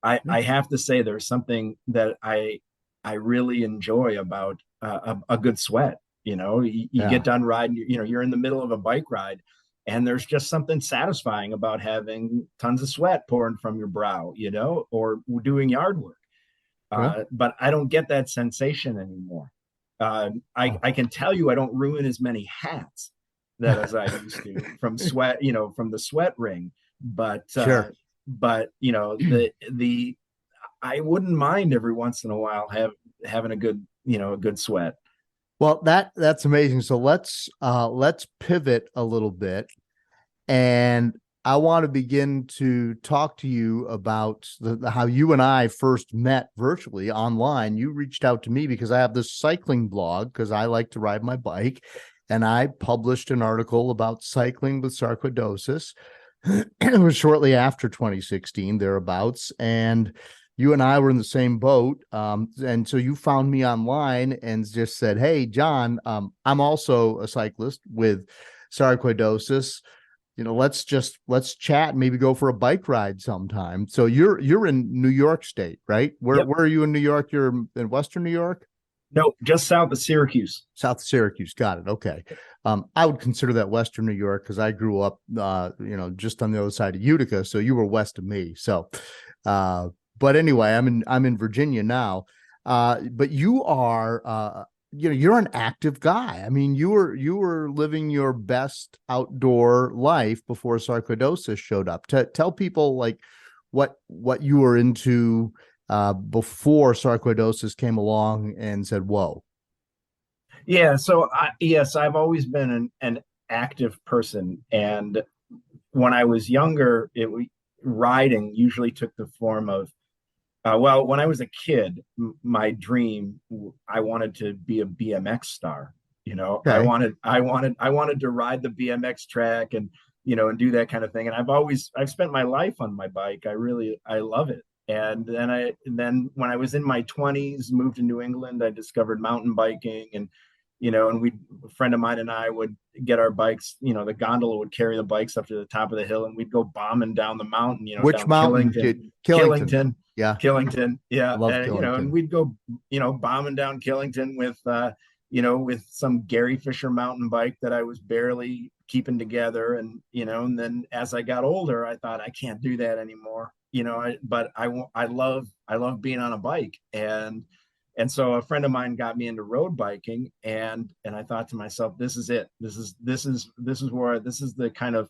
I have to say there's something that I really enjoy about a good sweat. You get done riding, you're in the middle of a bike ride, and there's just something satisfying about having tons of sweat pouring from your brow, or doing yard work. But I don't get that sensation anymore. I can tell you I don't ruin as many hats as I used to from sweat, from the sweat ring. But I wouldn't mind every once in a while having a good sweat. Well, that's amazing. So let's pivot a little bit, and I want to begin to talk to you about how you and I first met virtually online. You reached out to me because I have this cycling blog because I like to ride my bike, and I published an article about cycling with sarcoidosis. It was shortly after 2016, thereabouts, and you and I were in the same boat. And so you found me online and just said, "Hey, John, I'm also a cyclist with sarcoidosis. Let's chat, maybe go for a bike ride sometime." So you're in New York State, right? Where are you in New York? You're in Western New York? No, just south of Syracuse. South of Syracuse. Got it. Okay. I would consider that Western New York because I grew up, just on the other side of Utica. So you were west of me. So, but anyway, I'm in Virginia now. But you are, you're an active guy. I mean, you were living your best outdoor life before sarcoidosis showed up. Tell people like what you were into before sarcoidosis came along and said, "Whoa." Yeah. So yes, I've always been an active person, and when I was younger, riding usually took the form of. When I was a kid, my dream, I wanted to be a BMX star. Okay. I wanted to ride the BMX track and do that kind of thing. And I've spent my life on my bike. I love it. And then when I was in my 20s, moved to New England, I discovered mountain biking, and a friend of mine and I would get our bikes, the gondola would carry the bikes up to the top of the hill, and we'd go bombing down the mountain, Which down mountain? Killington. Yeah. Killington. Yeah. I love Killington. And we'd go, bombing down Killington with, with some Gary Fisher mountain bike that I was barely keeping together. And, and then as I got older, I thought I can't do that anymore, but I love being on a bike. And And so a friend of mine got me into road biking, and I thought to myself, this is it. This is the kind of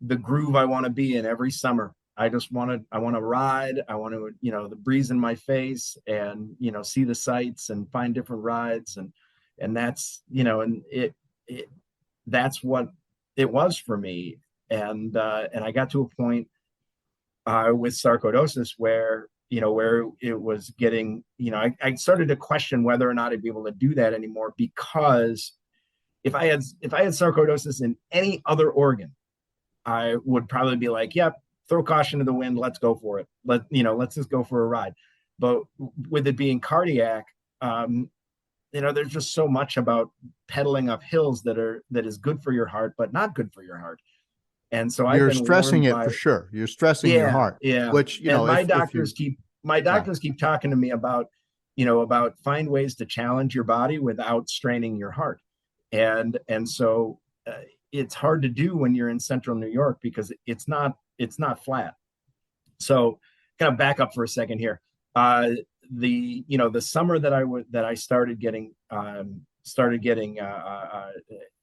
the groove I want to be in every summer. I want to ride. I want to, the breeze in my face, and, see the sights and find different rides. And that's, and that's what it was for me. And I got to a point with sarcoidosis where it was getting, I started to question whether or not I'd be able to do that anymore, because if I had sarcoidosis in any other organ, I would probably be like, yep, throw caution to the wind, let's go for it. Let's just go for a ride. But with it being cardiac, there's just so much about pedaling up hills that is good for your heart, but not good for your heart. And so you're stressing it for sure. You're stressing your heart. Yeah. Which, my doctors keep talking to me about find ways to challenge your body without straining your heart. And so it's hard to do when you're in central New York, because it's not flat. So kind of back up for a second here. The summer that I started getting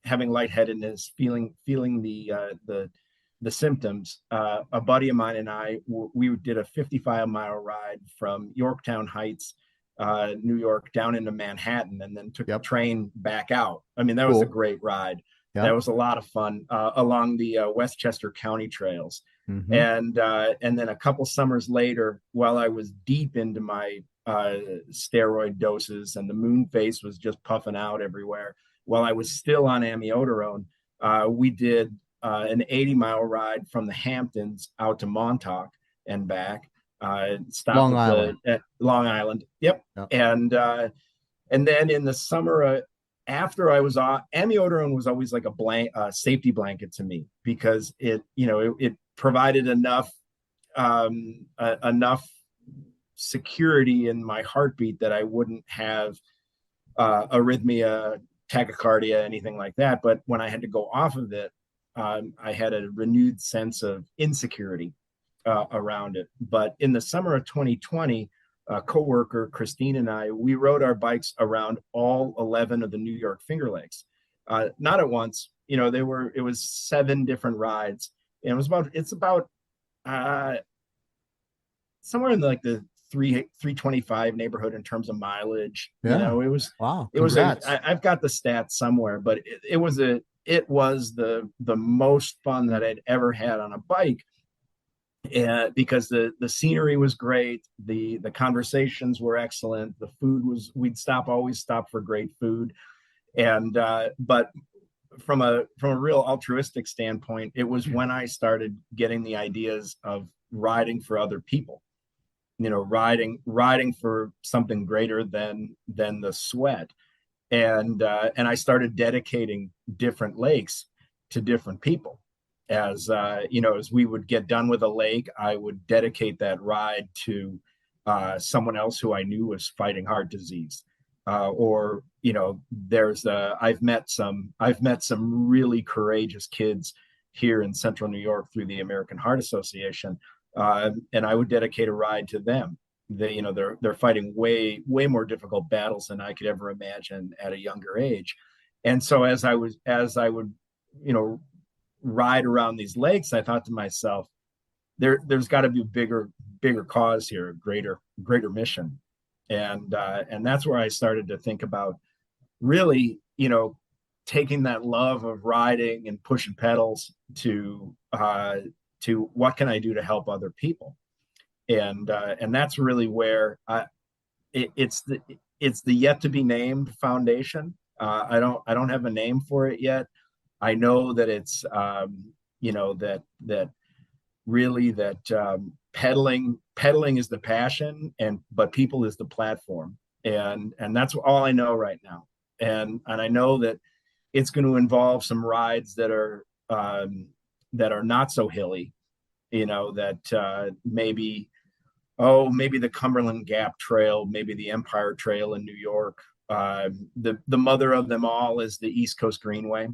having lightheadedness, feeling the symptoms, a buddy of mine and I, we did a 55-mile ride from Yorktown Heights, New York, down into Manhattan, and then took the train back out. I mean, that was a great ride. Yep. That was a lot of fun along the Westchester County trails. Mm-hmm. And then a couple summers later, while I was deep into my steroid doses and the moon face was just puffing out everywhere, while I was still on amiodarone, we did an 80-mile ride from the Hamptons out to Montauk and back. Stopped Long Island. At Long Island. Yep. And then in the summer, after I was off, amiodarone was always like a safety blanket to me, because it provided enough security in my heartbeat that I wouldn't have arrhythmia, tachycardia, anything like that. But when I had to go off of it, I had a renewed sense of insecurity around it. But in the summer of 2020, a coworker, Christine, and I, we rode our bikes around all 11 of the New York Finger Lakes. Not at once, it was 7 different rides. And it's about somewhere in the 325 neighborhood in terms of mileage. Yeah. It was, wow. It was, I've got the stats somewhere, but it was the most fun that I'd ever had on a bike. And because the scenery was great, the conversations were excellent, the food was, always stop for great food. And but from a real altruistic standpoint, it was when I started getting the ideas of riding for other people, riding for something greater than the sweat. And I started dedicating different lakes to different people. As we would get done with a lake, I would dedicate that ride to someone else who I knew was fighting heart disease. I've met some really courageous kids here in Central New York through the American Heart Association, and I would dedicate a ride to them. They're fighting way more difficult battles than I could ever imagine at a younger age. And so as I would ride around these lakes, I thought to myself, there's got to be a bigger cause here, a greater mission. And that's where I started to think about really, taking that love of riding and pushing pedals to what can I do to help other people. And that's really where it's the yet to be named foundation. I don't have a name for it yet. I know that it's pedaling is the passion, but people is the platform, and that's all I know right now. And I know that it's going to involve some rides that are not so hilly, that maybe the Cumberland Gap Trail, maybe the Empire Trail in New York. The mother of them all is the East Coast Greenway,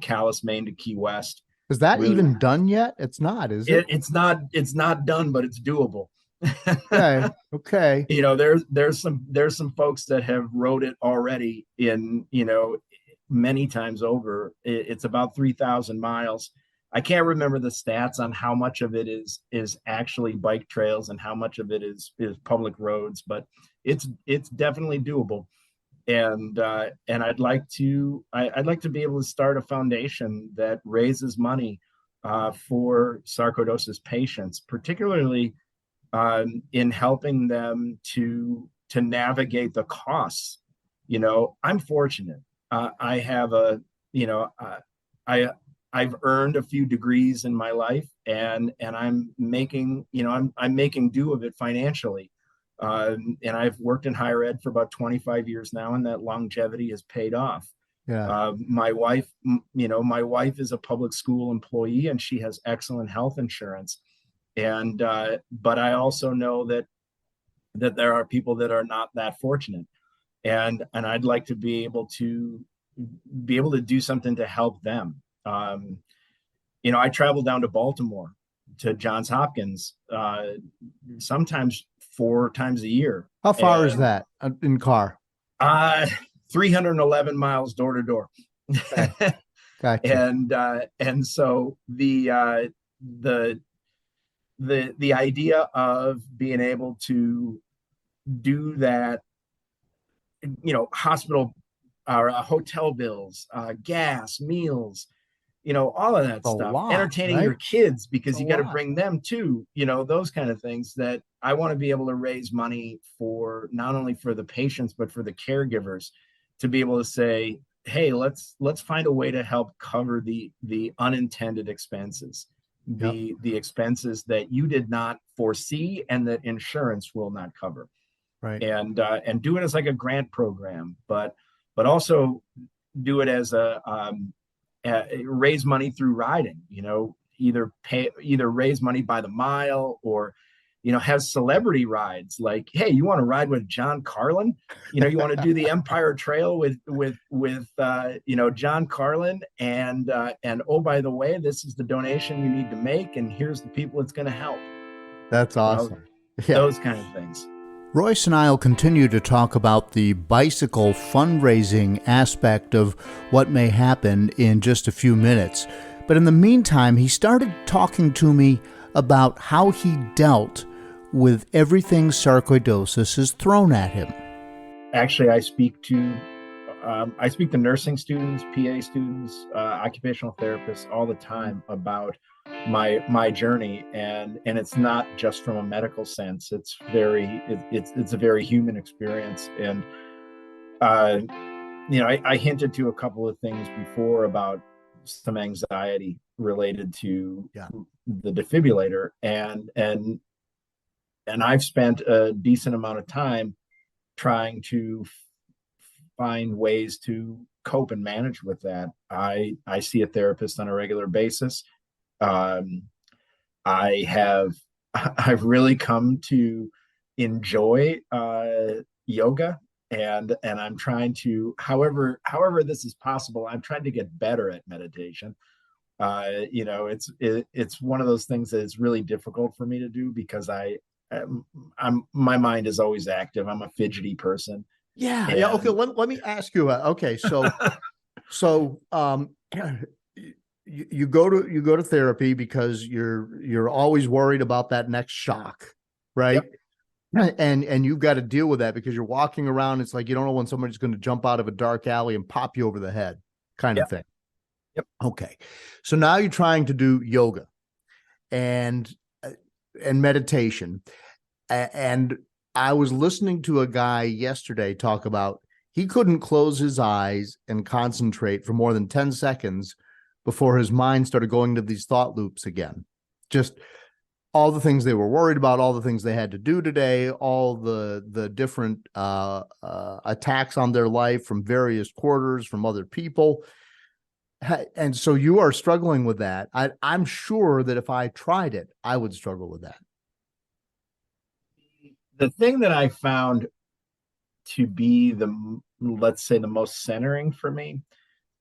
Calais, Maine to Key West. Is that really even done yet? It's not, is it? It's not done, but it's doable. Okay. Okay. You know, there's some folks that have wrote it already in, you know, many times over. It's about 3,000 miles. I can't remember the stats on how much of it is actually bike trails and how much of it is public roads, but it's definitely doable. And I'd like to be able to start a foundation that raises money for sarcoidosis patients, particularly in helping them to navigate the costs. You know, I'm fortunate. I have a, you know, I I've earned a few degrees in my life, and I'm making, you know, I'm making do of it financially. And I've worked in higher ed for about 25 years now, and that longevity has paid off. Yeah. My wife, you know, my wife is a public school employee, and she has excellent health insurance. And but I also know that there are people that are not that fortunate, and I'd like to be able to do something to help them. You know, I travel down to Baltimore to Johns Hopkins sometimes 4 times a year. How far is And that in car? uh 311 miles door to door. Okay. Gotcha. And so the idea of being able to do that, you know, hospital or hotel bills, gas, meals, you know, all of that A stuff, lot, entertaining your right? kids because A you got to lot. bring them too, you know, those kind of things that I want to be able to raise money for, not only for the patients, but for the caregivers, to be able to say, hey, let's find a way to help cover the unintended expenses, Yep. the expenses that you did not foresee and that insurance will not cover. Right. And do it as like a grant program, but also do it as raise money through riding. You know, either raise money by the mile, or, you know, have celebrity rides. Like, hey, you want to ride with John Carlin? You know, you want to do the Empire Trail with you know, John Carlin, and oh, by the way, this is the donation you need to make, and here's the people it's going to help. That's Well, awesome. Yeah. those kind of things. Royce and I will continue to talk about the bicycle fundraising aspect of what may happen in just a few minutes. But in the meantime, he started talking to me about how he dealt with everything sarcoidosis is thrown at him. Actually, I speak to nursing students, PA students, occupational therapists all the time about my journey, and it's not just from a medical sense. It's a very human experience. And you know, I hinted to a couple of things before about some anxiety related to Yeah. the defibrillator, and I've spent a decent amount of time trying to find ways to cope and manage with that. I see a therapist on a regular basis. Um, I have I've really come to enjoy yoga, and I'm trying to, however this is possible, I'm trying to get better at meditation. You know, it's one of those things that is really difficult for me to do because I'm my mind is always active. I'm a fidgety person. Yeah. Yeah. Okay. And Let me ask you. Okay. So you go to therapy because you're always worried about that next shock, right? Yep. And you've got to deal with that because you're walking around. It's like you don't know when somebody's going to jump out of a dark alley and pop you over the head, kind of Yep. thing. Yep. Okay. So now you're trying to do yoga and meditation. And I was listening to a guy yesterday talk about he couldn't close his eyes and concentrate for more than 10 seconds before his mind started going to these thought loops again. Just all the things they were worried about, all the things they had to do today, all the different attacks on their life from various quarters, from other people. And so you are struggling with that. I'm sure that if I tried it, I would struggle with that. The thing that I found to be let's say, the most centering for me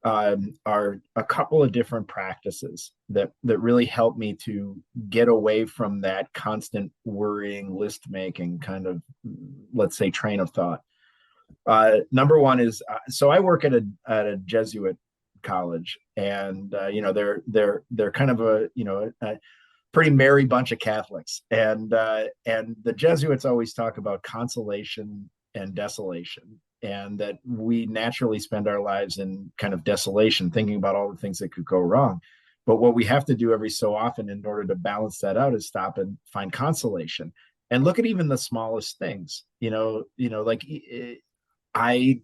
are a couple of different practices that really help me to get away from that constant worrying, list making kind of, let's say, train of thought. Number one is, so I work at a Jesuit college, and they're kind of a pretty merry bunch of Catholics, and the Jesuits always talk about consolation and desolation, and that we naturally spend our lives in kind of desolation, thinking about all the things that could go wrong. But what we have to do every so often in order to balance that out is stop and find consolation and look at even the smallest things. Like I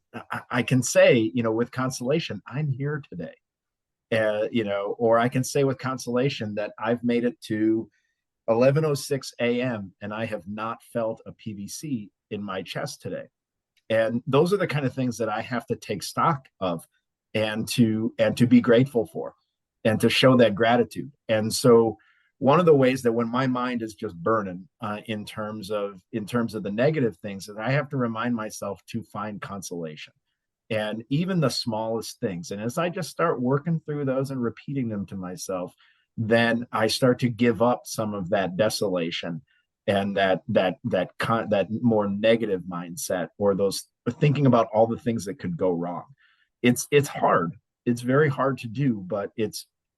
can say, with consolation, I'm here today. Or I can say with consolation that I've made it to 11:06 a.m. and I have not felt a PVC in my chest today. And those are the kind of things that I have to take stock of and to be grateful for and to show that gratitude. And so one of the ways that when my mind is just burning in terms of the negative things, is I have to remind myself to find consolation. And even the smallest things. And as I just start working through those and repeating them to myself, then I start to give up some of that desolation and that more negative mindset, or those thinking about all the things that could go wrong. It's hard. It's very hard to do, but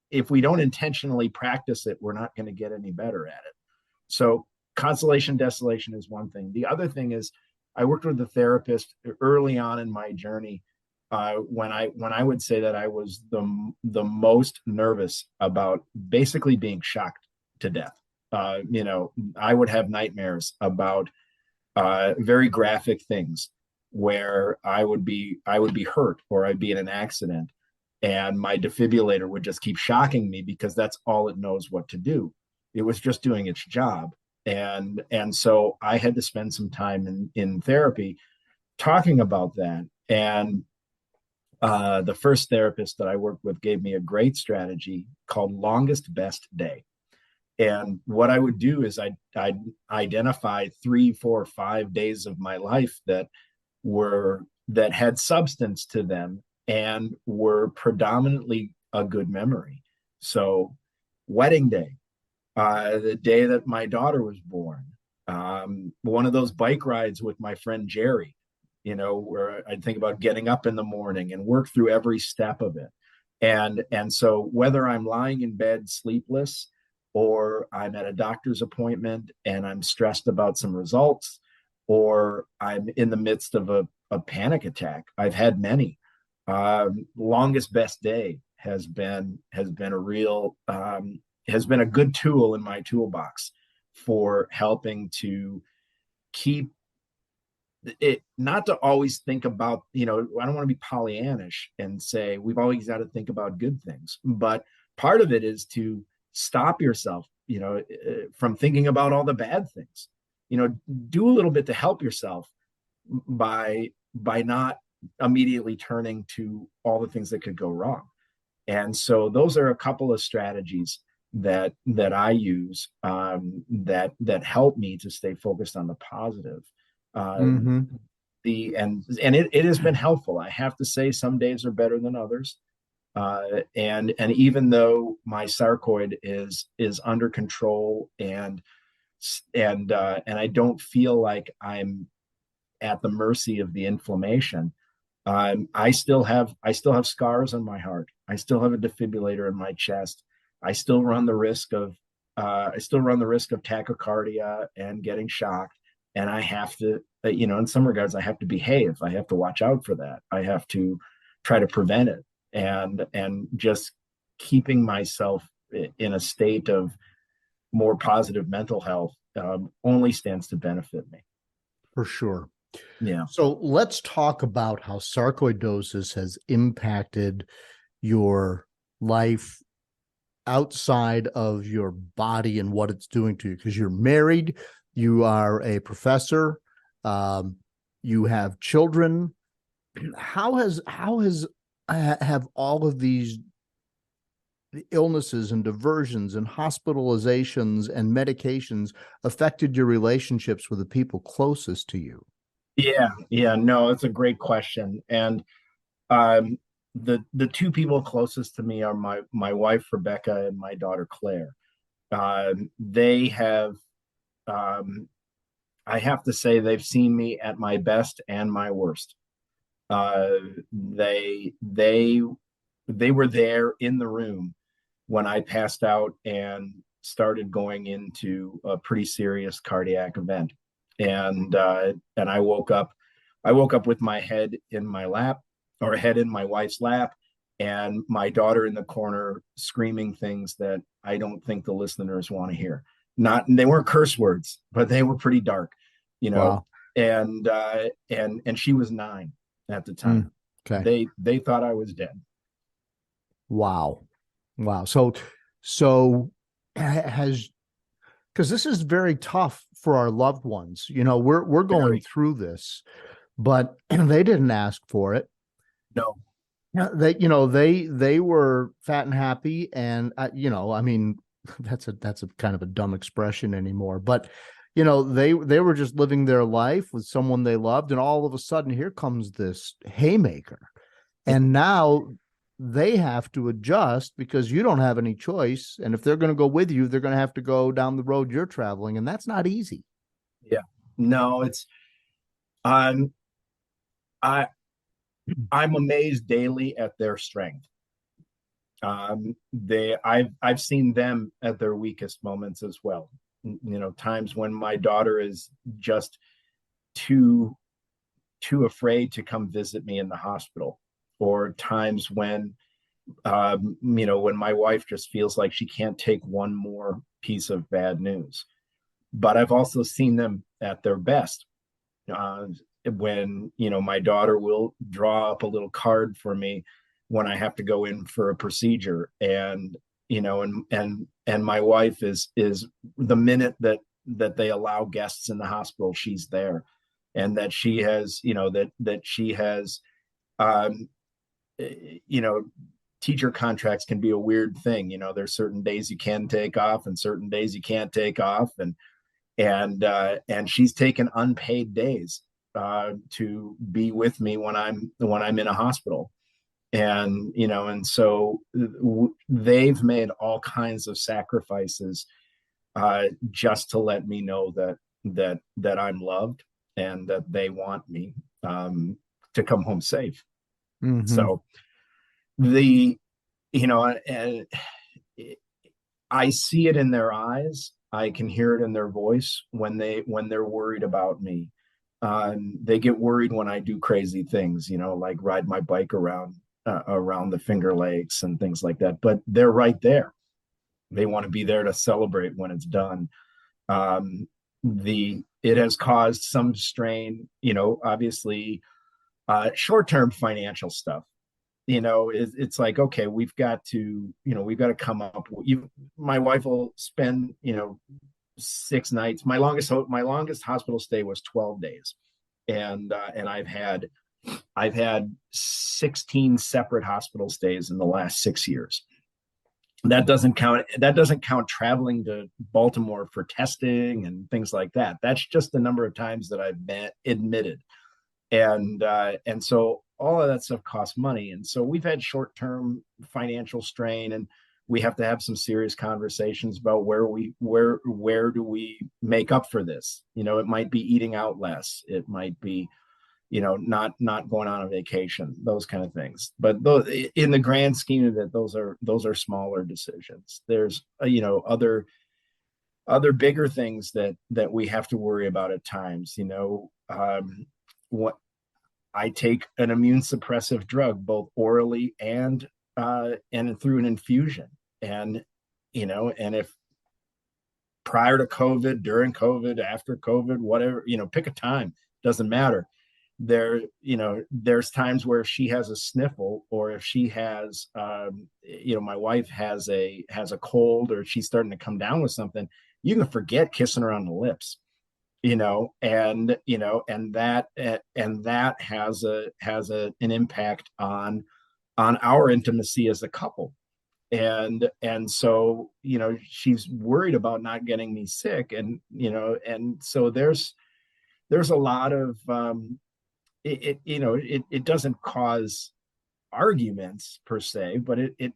if we don't intentionally practice it, we're not going to get any better at it. So consolation, desolation is one thing. The other thing is, I worked with a therapist early on in my journey when I would say that I was the most nervous about basically being shocked to death. I would have nightmares about very graphic things where I would be hurt, or I'd be in an accident, and my defibrillator would just keep shocking me because that's all it knows what to do. It was just doing its job. And so I had to spend some time in therapy talking about that. And the first therapist that I worked with gave me a great strategy called longest best day. And what I would do is I'd identify 3, 4, 5 days of my life that had substance to them and were predominantly a good memory. So wedding day, the day that my daughter was born, one of those bike rides with my friend Jerry, where I'd think about getting up in the morning and work through every step of it. And so whether I'm lying in bed sleepless, or I'm at a doctor's appointment and I'm stressed about some results, or I'm in the midst of a panic attack, I've had many. Longest best day has been a real has been a good tool in my toolbox for helping to keep it, not to always think about, I don't want to be Pollyannish and say we've always got to think about good things, but part of it is to stop yourself, from thinking about all the bad things. Do a little bit to help yourself by not immediately turning to all the things that could go wrong. And so those are a couple of strategies that I use that help me to stay focused on the positive. And it has been helpful. I have to say, some days are better than others. And even though my sarcoid is under control and I don't feel like I'm at the mercy of the inflammation, I still have scars on my heart. I still have a defibrillator in my chest. I still run the risk of tachycardia and getting shocked. And I have to, in some regards, I have to behave. I have to watch out for that. I have to try to prevent it. And just keeping myself in a state of more positive mental health only stands to benefit me. For sure. Yeah. So let's talk about how sarcoidosis has impacted your life outside of your body and what it's doing to you, because you're married, you are a professor, you have children. How have all of these illnesses and diversions and hospitalizations and medications affected your relationships with the people closest to you? Yeah, no, it's a great question. And the two people closest to me are my wife Rebecca and my daughter Claire. They have, I have to say, they've seen me at my best and my worst. Uh, they they they were there in the room when I passed out and started going into a pretty serious cardiac event. And I woke up. I woke up with my head in my lap, or head in my wife's lap, and my daughter in the corner screaming things that I don't think the listeners want to hear. Not, they weren't curse words, but they were pretty dark, you know. Wow. And she was 9 at the time. Okay. They thought I was dead. Wow. Wow. So has, because this is very tough for our loved ones. You know, we're going Very. through this, but they didn't ask for it. No. Yeah, they were fat and happy, and I mean, that's a kind of a dumb expression anymore, but they were just living their life with someone they loved, and all of a sudden here comes this haymaker, and now they have to adjust because you don't have any choice, and if they're going to go with you, they're going to have to go down the road you're traveling, and that's not easy. Yeah. No, it's I'm I I'm amazed daily at their strength. I've seen them at their weakest moments as well. Times when my daughter is just too afraid to come visit me in the hospital, or times when when my wife just feels like she can't take one more piece of bad news. But I've also seen them at their best, uh, when my daughter will draw up a little card for me when I have to go in for a procedure, and my wife is the minute that they allow guests in the hospital, she's there, and that she has that she has um teacher contracts can be a weird thing. There's certain days you can take off and certain days you can't take off, and she's taken unpaid days to be with me when I'm in a hospital. And so they've made all kinds of sacrifices just to let me know that I'm loved and that they want me to come home safe. Mm-hmm. So the you know and I see it in their eyes. I can hear it in their voice when they're worried about me. They get worried when I do crazy things, like ride my bike around the Finger Lakes and things like that. But they're right there. They want to be there to celebrate when it's done. It has caused some strain, obviously, short-term financial stuff. It's like, okay, we've got to come up. My wife will spend 6 nights. My longest hospital stay was 12 days, and I've had 16 separate hospital stays in the last 6 years. That doesn't count traveling to Baltimore for testing and things like that. That's just the number of times that I've been admitted, and so all of that stuff costs money. And so we've had short-term financial strain, and we have to have some serious conversations about where do we make up for this. It might be eating out less. It might be, not going on a vacation, those kind of things. But those, in the grand scheme of it, those are smaller decisions. There's other bigger things that we have to worry about at times. What I take an immune suppressive drug, both orally and through an infusion. And if prior to COVID, during COVID, after COVID, whatever, pick a time, doesn't matter. There's times where if she has a sniffle, or if she has, my wife has a cold, or she's starting to come down with something, you can forget kissing her on the lips. And that has an impact on our intimacy as a couple. And so, she's worried about not getting me sick. And so there's a lot of, it doesn't cause arguments per se, but it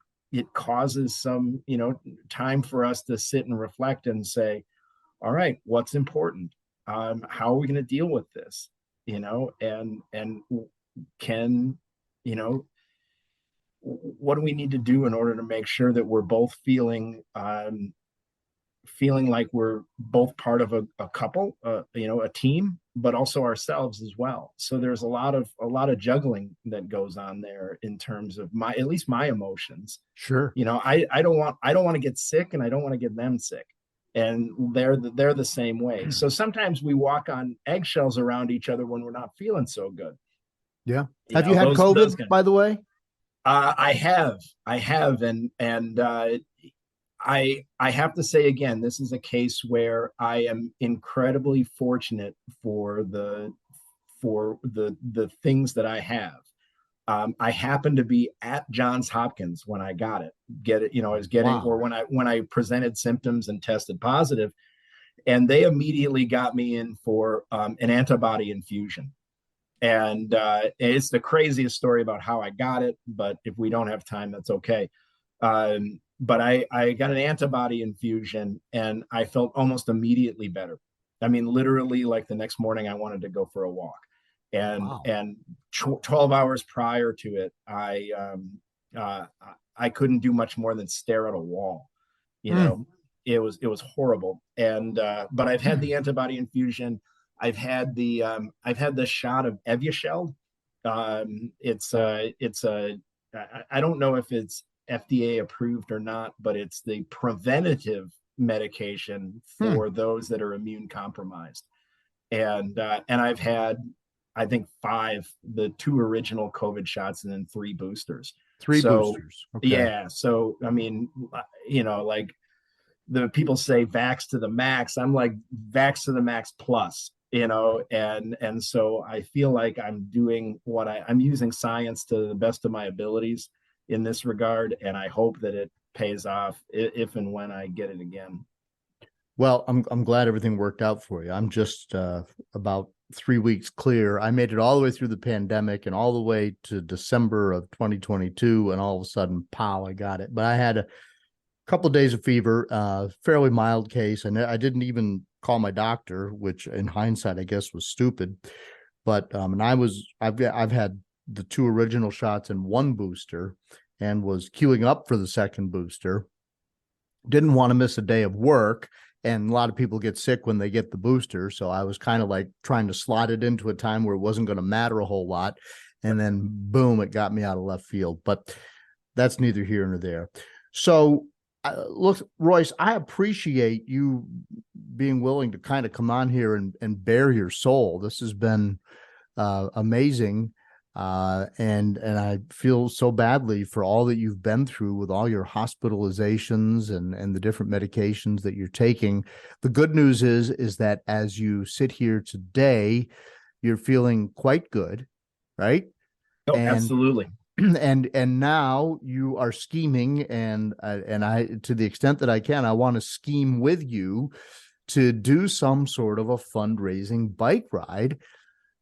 causes some, time for us to sit and reflect and say, all right, what's important? How are we going to deal with this? And can, what do we need to do in order to make sure that we're both feeling like we're both part of a couple, a team, but also ourselves as well. So there's a lot of juggling that goes on there in terms of at least my emotions. Sure. I don't want to get sick, and I don't want to get them sick. And they're the same way. So sometimes we walk on eggshells around each other when we're not feeling so good. Yeah. Have you had COVID, by the way? I have, and I have to say again, this is a case where I am incredibly fortunate for the things that I have. I happened to be at Johns Hopkins when I got it. I was getting, Wow. or when I presented symptoms and tested positive, and they immediately got me in for an antibody infusion. And it's the craziest story about how I got it, but if we don't have time, that's okay. But I got an antibody infusion, and I felt almost immediately better. I mean, literally, like the next morning, I wanted to go for a walk. And Wow. 12 hours prior to it, I couldn't do much more than stare at a wall. It was horrible. And but I've had the antibody infusion. I've had the shot of Evusheld. It's I don't know if it's FDA approved or not, but it's the preventative medication for those that are immune compromised. And I've had, I think, 5, the 2 original COVID shots, and then 3 boosters. 3 boosters. Okay. Yeah. So, I mean, like the people say vax to the max, I'm like vax to the max plus, and so I feel like I'm doing I'm using science to the best of my abilities in this regard, and I hope that it pays off if and when I get it again. Well, I'm glad everything worked out for you. I'm just about 3 weeks clear. I made it all the way through the pandemic and all the way to December of 2022, and all of a sudden, pow, I got it. But I had a couple of days of fever, fairly mild case, and I didn't even call my doctor, which in hindsight I guess was stupid. But and I've had the 2 original shots and 1 booster, and was queuing up for the second booster. Didn't want to miss a day of work. And a lot of people get sick when they get the booster. So I was kind of like trying to slot it into a time where it wasn't going to matter a whole lot. And then boom, it got me out of left field. But that's neither here nor there. So look, Royce, I appreciate you being willing to kind of come on here and bare your soul. This has been amazing. And I feel so badly for all that you've been through with all your hospitalizations and the different medications that you're taking. The good news is that as you sit here today, you're feeling quite good, right? Oh, absolutely. And now you are scheming, and I, to the extent that I can, I want to scheme with you to do some sort of a fundraising bike ride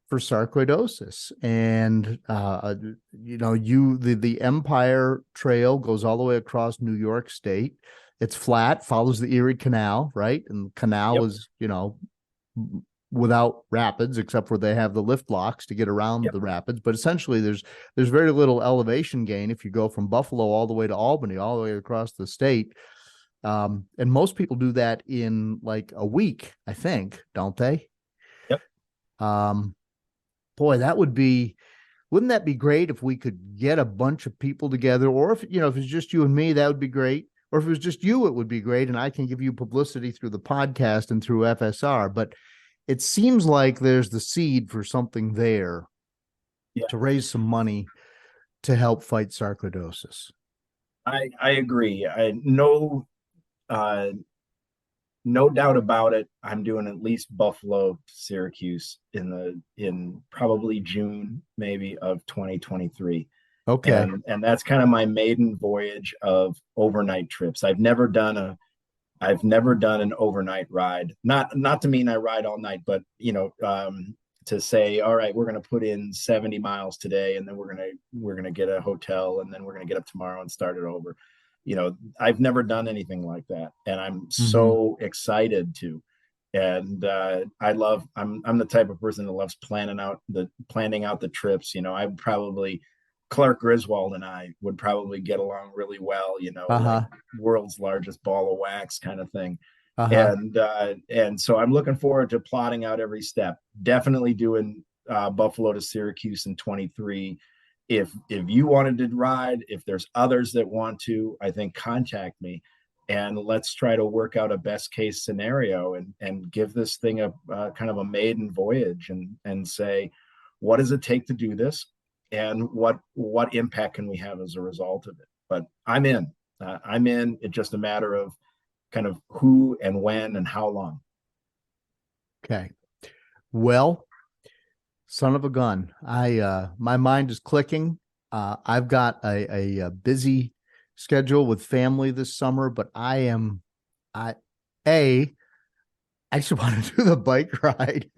for sarcoidosis. And the Empire Trail goes all the way across New York State. It's flat, follows the Erie Canal, right? And the canal is, without rapids, except where they have the lift locks to get around the rapids. But essentially there's very little elevation gain if you go from Buffalo all the way to Albany, all the way across the state. And most people do that in like a week, I think, don't they? Yep. Boy, wouldn't that be great if we could get a bunch of people together? Or if it's just you and me, that would be great. Or if it was just you, it would be great. And I can give you publicity through the podcast and through FSR. But it seems like there's the seed for something there to raise some money to help fight sarcoidosis. I agree. No doubt about it. I'm doing at least Buffalo to Syracuse in probably June, maybe, of 2023. Okay. And that's kind of my maiden voyage of overnight trips. I've never done an overnight ride. Not to mean I ride all night, but to say, all right, we're going to put in 70 miles today, and then we're going to get a hotel, and then we're going to get up tomorrow and start it over. I've never done anything like that, and I'm so excited to. And I'm the type of person that loves planning out the trips. Clark Griswold and I would probably get along really well, like world's largest ball of wax kind of thing. And so I'm looking forward to plotting out every step. Definitely doing Buffalo to Syracuse in 23. If you wanted to ride, if there's others that want to, I think contact me, and let's try to work out a best case scenario and give this thing a kind of a maiden voyage and say, what does it take to do this? And what impact can we have as a result of it? But I'm in. It's just a matter of kind of who and when and how long. Okay. Well, son of a gun. My mind is clicking. I've got a busy schedule with family this summer, but I actually want to do the bike ride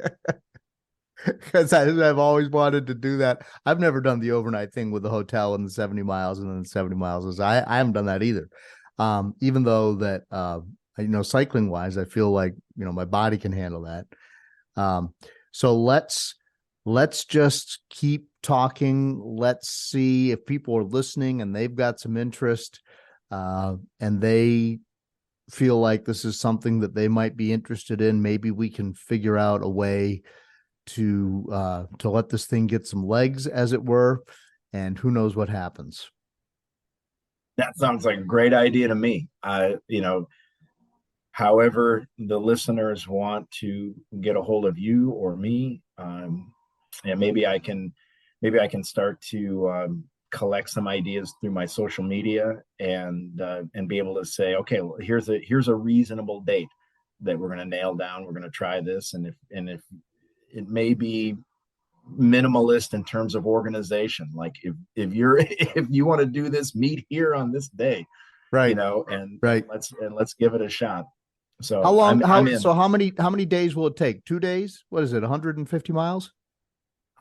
because I've always wanted to do that. I've never done the overnight thing with the hotel and the 70 miles and then the 70 miles. I haven't done that either. Even though that, cycling wise, I feel like, my body can handle that. So let's just keep talking. Let's see if people are listening and they've got some interest, and they feel like this is something that they might be interested in. Maybe we can figure out a way to let this thing get some legs, as it were, and who knows what happens. That sounds like a great idea to me. However the listeners want to get a hold of you or me, and maybe I can start to collect some ideas through my social media and be able to say, okay, well, here's a reasonable date that we're going to nail down. We're going to try this, and if it may be minimalist in terms of organization, like if you want to do this, meet here on this day, right? And let's give it a shot. So how long? So how many days will it take? 2 days? What is it? 150 miles?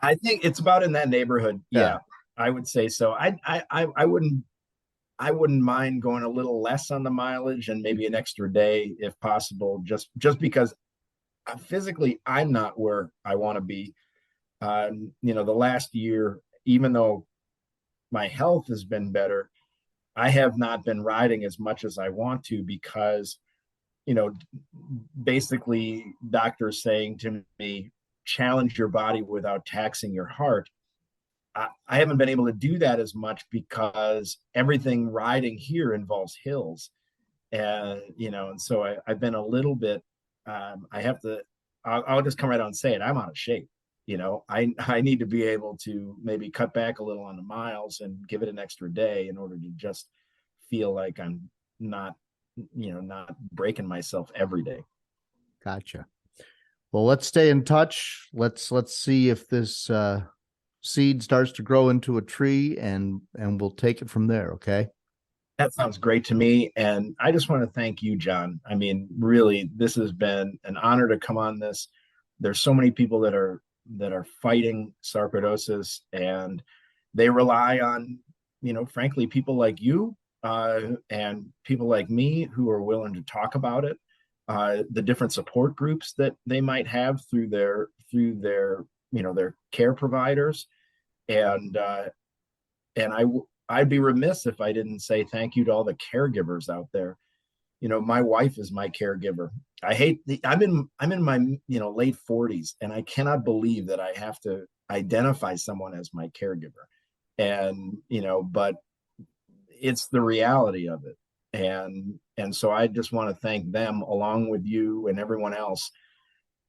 I think it's about in that neighborhood. Yeah, I would say so. I wouldn't mind going a little less on the mileage and maybe an extra day if possible, just because physically I'm not where I want to be. The last year, even though my health has been better, I have not been riding as much as I want to because, basically doctors saying to me, challenge your body without taxing your heart. I haven't been able to do that as much because everything riding here involves hills. And so I've been a little bit, I'll just come right out and say it. I'm out of shape. I need to be able to maybe cut back a little on the miles and give it an extra day in order to just feel like I'm not breaking myself every day. Gotcha. Well, let's stay in touch. Let's see if this seed starts to grow into a tree, and we'll take it from there. Okay. That sounds great to me. And I just want to thank you, John. I mean, really, this has been an honor to come on this. There's so many people that are fighting sarcoidosis, and they rely on, frankly, people like you and people like me who are willing to talk about it. The different support groups that they might have through their their care providers, and I'd be remiss if I didn't say thank you to all the caregivers out there. My wife is my caregiver. I'm in my late 40s, and I cannot believe that I have to identify someone as my caregiver, and but it's the reality of it. And so I just want to thank them along with you and everyone else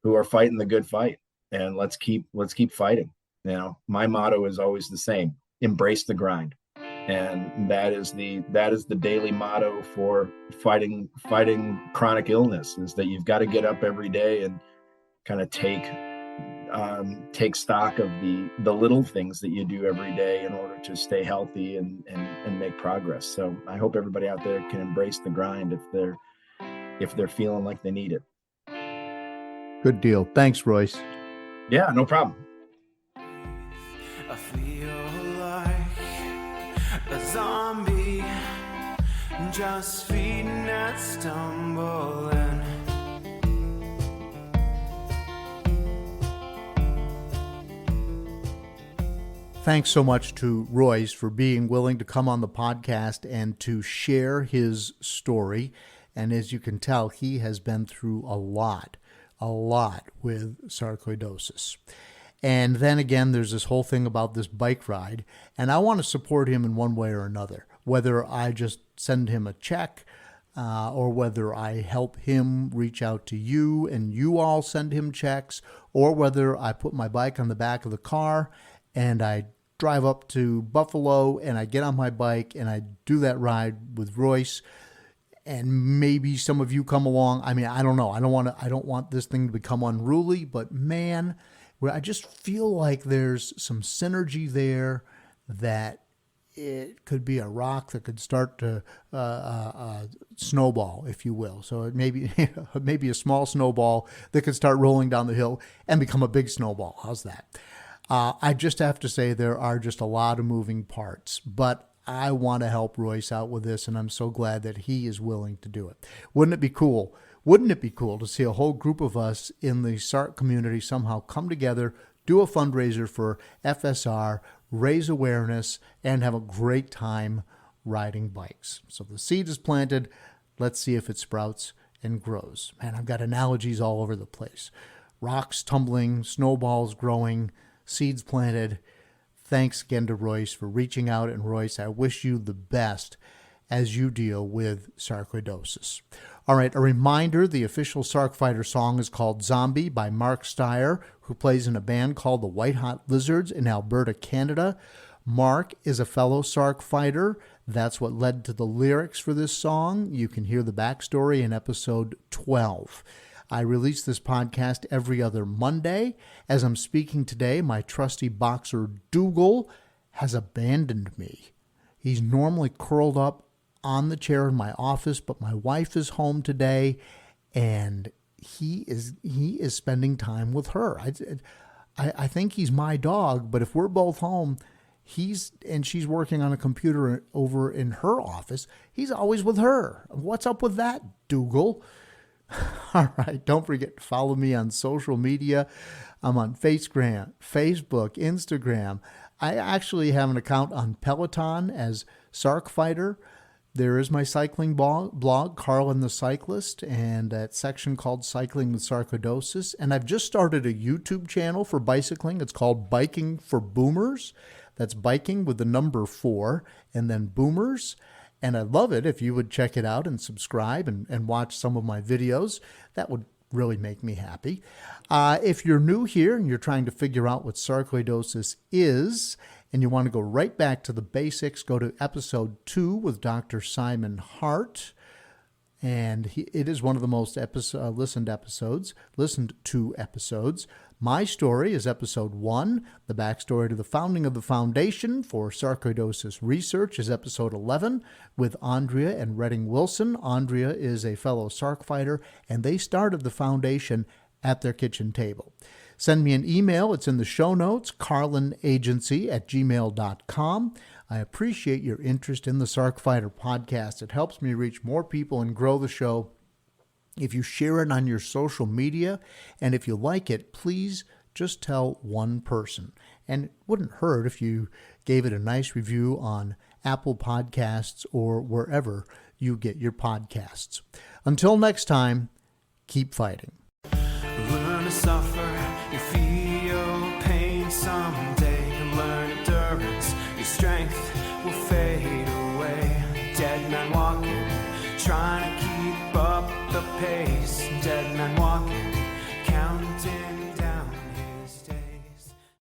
who are fighting the good fight. And let's keep fighting. My motto is always the same: embrace the grind. And that is the daily motto for fighting chronic illness, is that you've got to get up every day and kind of take stock of the little things that you do every day in order to stay healthy and make progress. So I hope everybody out there can embrace the grind if they're feeling like they need it. Good deal. Thanks, Royce. Yeah, no problem. I feel like a zombie, just feeding and stumbling. Thanks so much to Royce for being willing to come on the podcast and to share his story. And as you can tell, he has been through a lot with sarcoidosis. And then again, there's this whole thing about this bike ride. And I want to support him in one way or another, whether I just send him a check or whether I help him reach out to you and you all send him checks, or whether I put my bike on the back of the car and I drive up to Buffalo and I get on my bike and I do that ride with Royce, and maybe some of you come along. I mean, I don't know. I don't want this thing to become unruly, but man, I just feel like there's some synergy there that it could be a rock that could start to snowball, if you will. So it may be maybe a small snowball that could start rolling down the hill and become a big snowball. How's that? I just have to say there are just a lot of moving parts, but I want to help Royce out with this, and I'm so glad that he is willing to do it. Wouldn't it be cool? Wouldn't it be cool to see a whole group of us in the Sarc community somehow come together, do a fundraiser for FSR, raise awareness, and have a great time riding bikes? So the seed is planted. Let's see if it sprouts and grows. Man, I've got analogies all over the place. Rocks tumbling, snowballs growing, seeds planted. Thanks again to Royce for reaching out. And Royce, I wish you the best as you deal with sarcoidosis. All right, a reminder, the official Sarc Fighter song is called Zombie by Mark Steyer, who plays in a band called the White Hot Lizards in Alberta, Canada. Mark is a fellow Sarc Fighter. That's what led to the lyrics for this song. You can hear the backstory in episode 12. I release this podcast every other Monday. As I'm speaking today, my trusty boxer Dougal has abandoned me. He's normally curled up on the chair in my office, but my wife is home today, and he is spending time with her. I think he's my dog, but if we're both home, she's working on a computer over in her office, he's always with her. What's up with that, Dougal? All right, don't forget to follow me on social media. I'm on Facebook, Instagram. I actually have an account on Peloton as Sarc Fighter. There is my cycling blog, Carl and the Cyclist, and that section called Cycling with Sarcoidosis. And I've just started a YouTube channel for bicycling. It's called Biking for Boomers. That's biking with the number 4 and then boomers. And I'd love it if you would check it out and subscribe and watch some of my videos. That would really make me happy. If you're new here and you're trying to figure out what sarcoidosis is, and you want to go right back to the basics, go to episode 2 with Dr. Simon Hart. And it is one of the most listened to episodes. My story is episode 1. The backstory to the founding of the Foundation for Sarcoidosis Research is episode 11 with Andrea and Redding Wilson. Andrea is a fellow Sarc Fighter, and they started the foundation at their kitchen table. Send me an email. It's in the show notes, carlinagency@gmail.com. I appreciate your interest in the Sarc Fighter podcast. It helps me reach more people and grow the show. If you share it on your social media, and if you like it, please just tell one person. And it wouldn't hurt if you gave it a nice review on Apple Podcasts or wherever you get your podcasts. Until next time, keep fighting. Learn to suffer, you feel pain someday. Learn endurance, your strength will fade away. Dead man walking, trying to keep up the pace. Dead man walking,